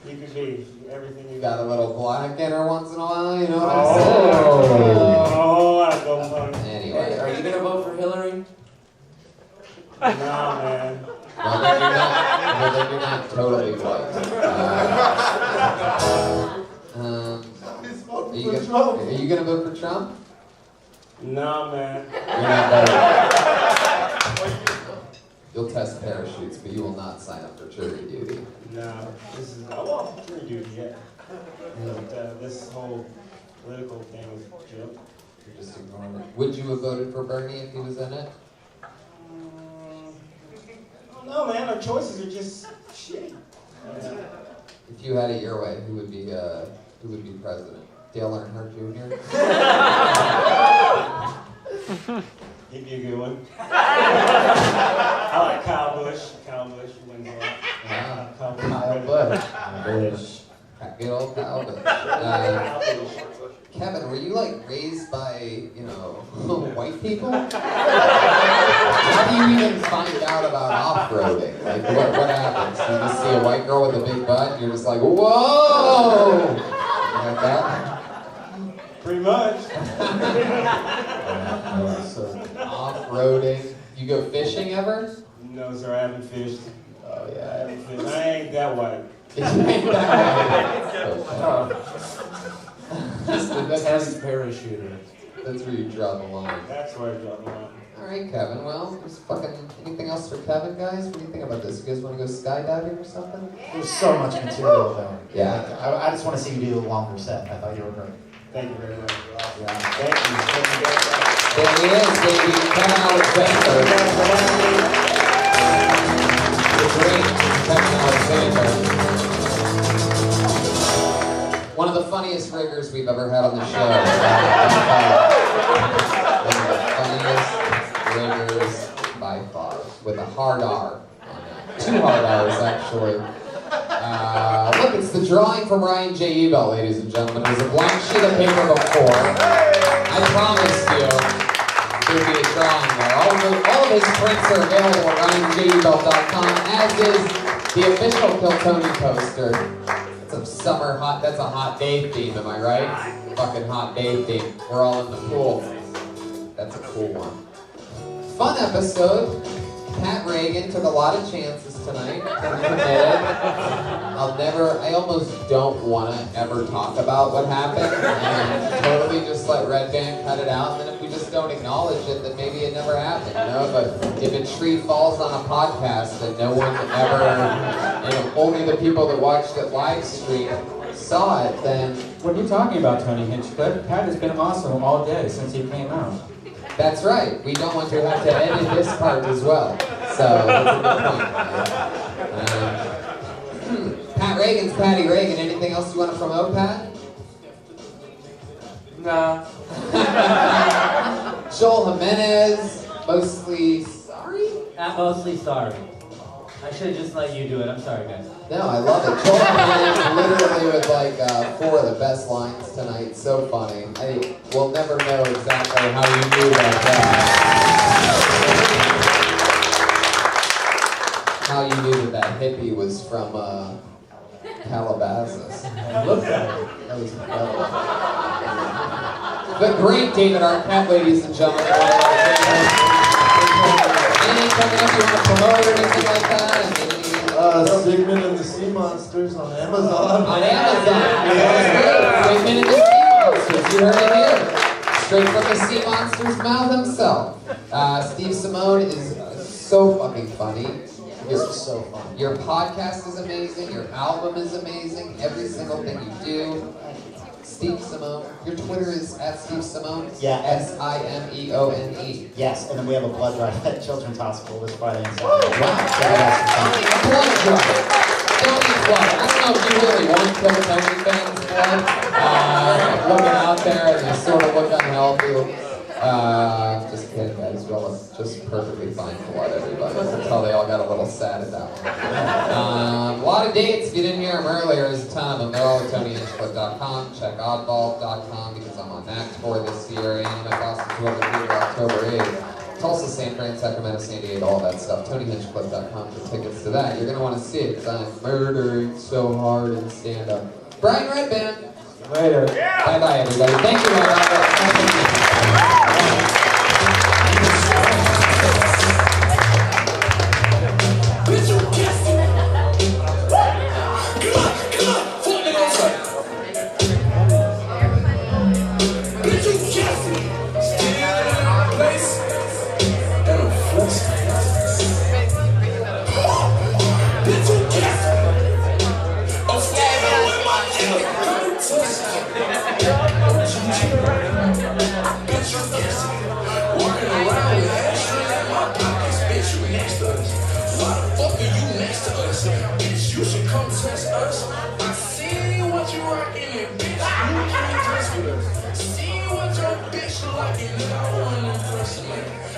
you could be. Everything you got a little black in her once in a while, you know what I'm saying? Oh, I go fun. Anyway. Hey, are you gonna vote for Hillary? No, man. Well, then you're not totally white. Are you gonna vote for Trump? No, man. You're not voting. You'll test parachutes, but you will not sign up for jury duty. No, this is, I want jury duty, yeah. But this whole political thing was a joke. You're just ignoring it. Would you have voted for Bernie if he was in it? No, man, our choices are just shitty. If you had it your way, who would be president? Dale Earnhardt Jr.? He'd be a good one. I like Kyle Busch. Kyle Busch wins a lot. Kyle Busch. Good old Kyle Busch. Kevin, were you like raised by, white people? How do you even find out about off-roading? Like, what happens? You just see a white girl with a big butt, and you're just like, whoa! Like that? Pretty much. So, off-roading. You go fishing ever? No, sir, I haven't fished. Oh, yeah. I haven't fished. I ain't that white. You ain't that white. Test parachuter. That's where you draw the line. That's where I draw the line. Alright, Kevin. Well, there's anything else for Kevin, guys? What do you think about this? You guys want to go skydiving or something? There's so much material though. Yeah. I just want to see you do a longer set. I thought you were great. Thank you very much. Yeah. Thank you. There he is, baby. Kevin Alexander. The great Kevin Alexander. One of the funniest riggers we've ever had on the show. One of the funniest riggers by far. With a hard R on it. 2 hard R's, actually. Look, it's the drawing from Ryan J. Ebel, ladies and gentlemen. It was a blank sheet of paper before. I promised you there'd be a drawing there. All of his prints are available at RyanJebel.com, as is the official Kill Tony poster. That's a hot day theme, am I right? Fucking hot day theme. We're all in the pool. That's a cool one. Fun episode. Pat Reagan took a lot of chances tonight. I almost don't want to ever talk about what happened and totally just let Red Band cut it out. And then if we just don't acknowledge it, then maybe it never happened, But if a tree falls on a podcast that no one ever, only the people that watched it live stream saw it, then... What are you talking about, Tony Hinchcliffe? Pat has been awesome all day since he came out. That's right. We don't want to have to edit this part as well. So, that's a good point. Pat Reagan's Patty Reagan. Anything else you want to promote, Pat? Nah. Joel Jimenez, Mostly Sorry? Not mostly sorry. I should have just let you do it. I'm sorry, guys. No, I love it. Joel Jimenez literally with like 4 of the best lines tonight. So funny. We'll never know exactly how you knew how you knew that hippie was from Calabasas. I looked at it. That was incredible. The great David Arquette, ladies and gentlemen. Anything coming up you want to promote or anything like that? Sigmund and the Sea Monsters on Amazon. On Amazon. Sigmund and the Sea Monsters. You heard it here. Straight from the Sea Monster's mouth himself. Steve Simeone is so fucking funny. So fun. Your podcast is amazing. Your album is amazing. Every single thing you do. Steve Simeone. Your Twitter is at Steve Simeone. Yeah. Simeone. Yes, and then we have a blood drive at Children's Hospital this Friday and Saturday. Wow. A blood drive. Tony blood. I don't know if you really want Kill Tony fans' blood. Looking out there and they sort of look unhealthy. Just kidding, guys. Well, it's just perfectly fine blood, everybody. That's how they all got a little sad at that one. A lot of dates. If you didn't hear them earlier, there's a ton of them. They're all at TonyHinchcliffe.com. Check oddball.com because I'm on Act 4 this year. Anime Boston 200 October 8th. Tulsa, San Fran, Sacramento, San Diego, all that stuff. TonyHinchcliffe.com for tickets to that. You're going to want to see it because I'm murdering so hard in stand-up. Brian Redband. Later. Bye-bye, everybody. Thank you, Ryan. just us. I see what you rockin' and bitch, you can't dress with us. See what your bitch lookin' and I wanna impress me.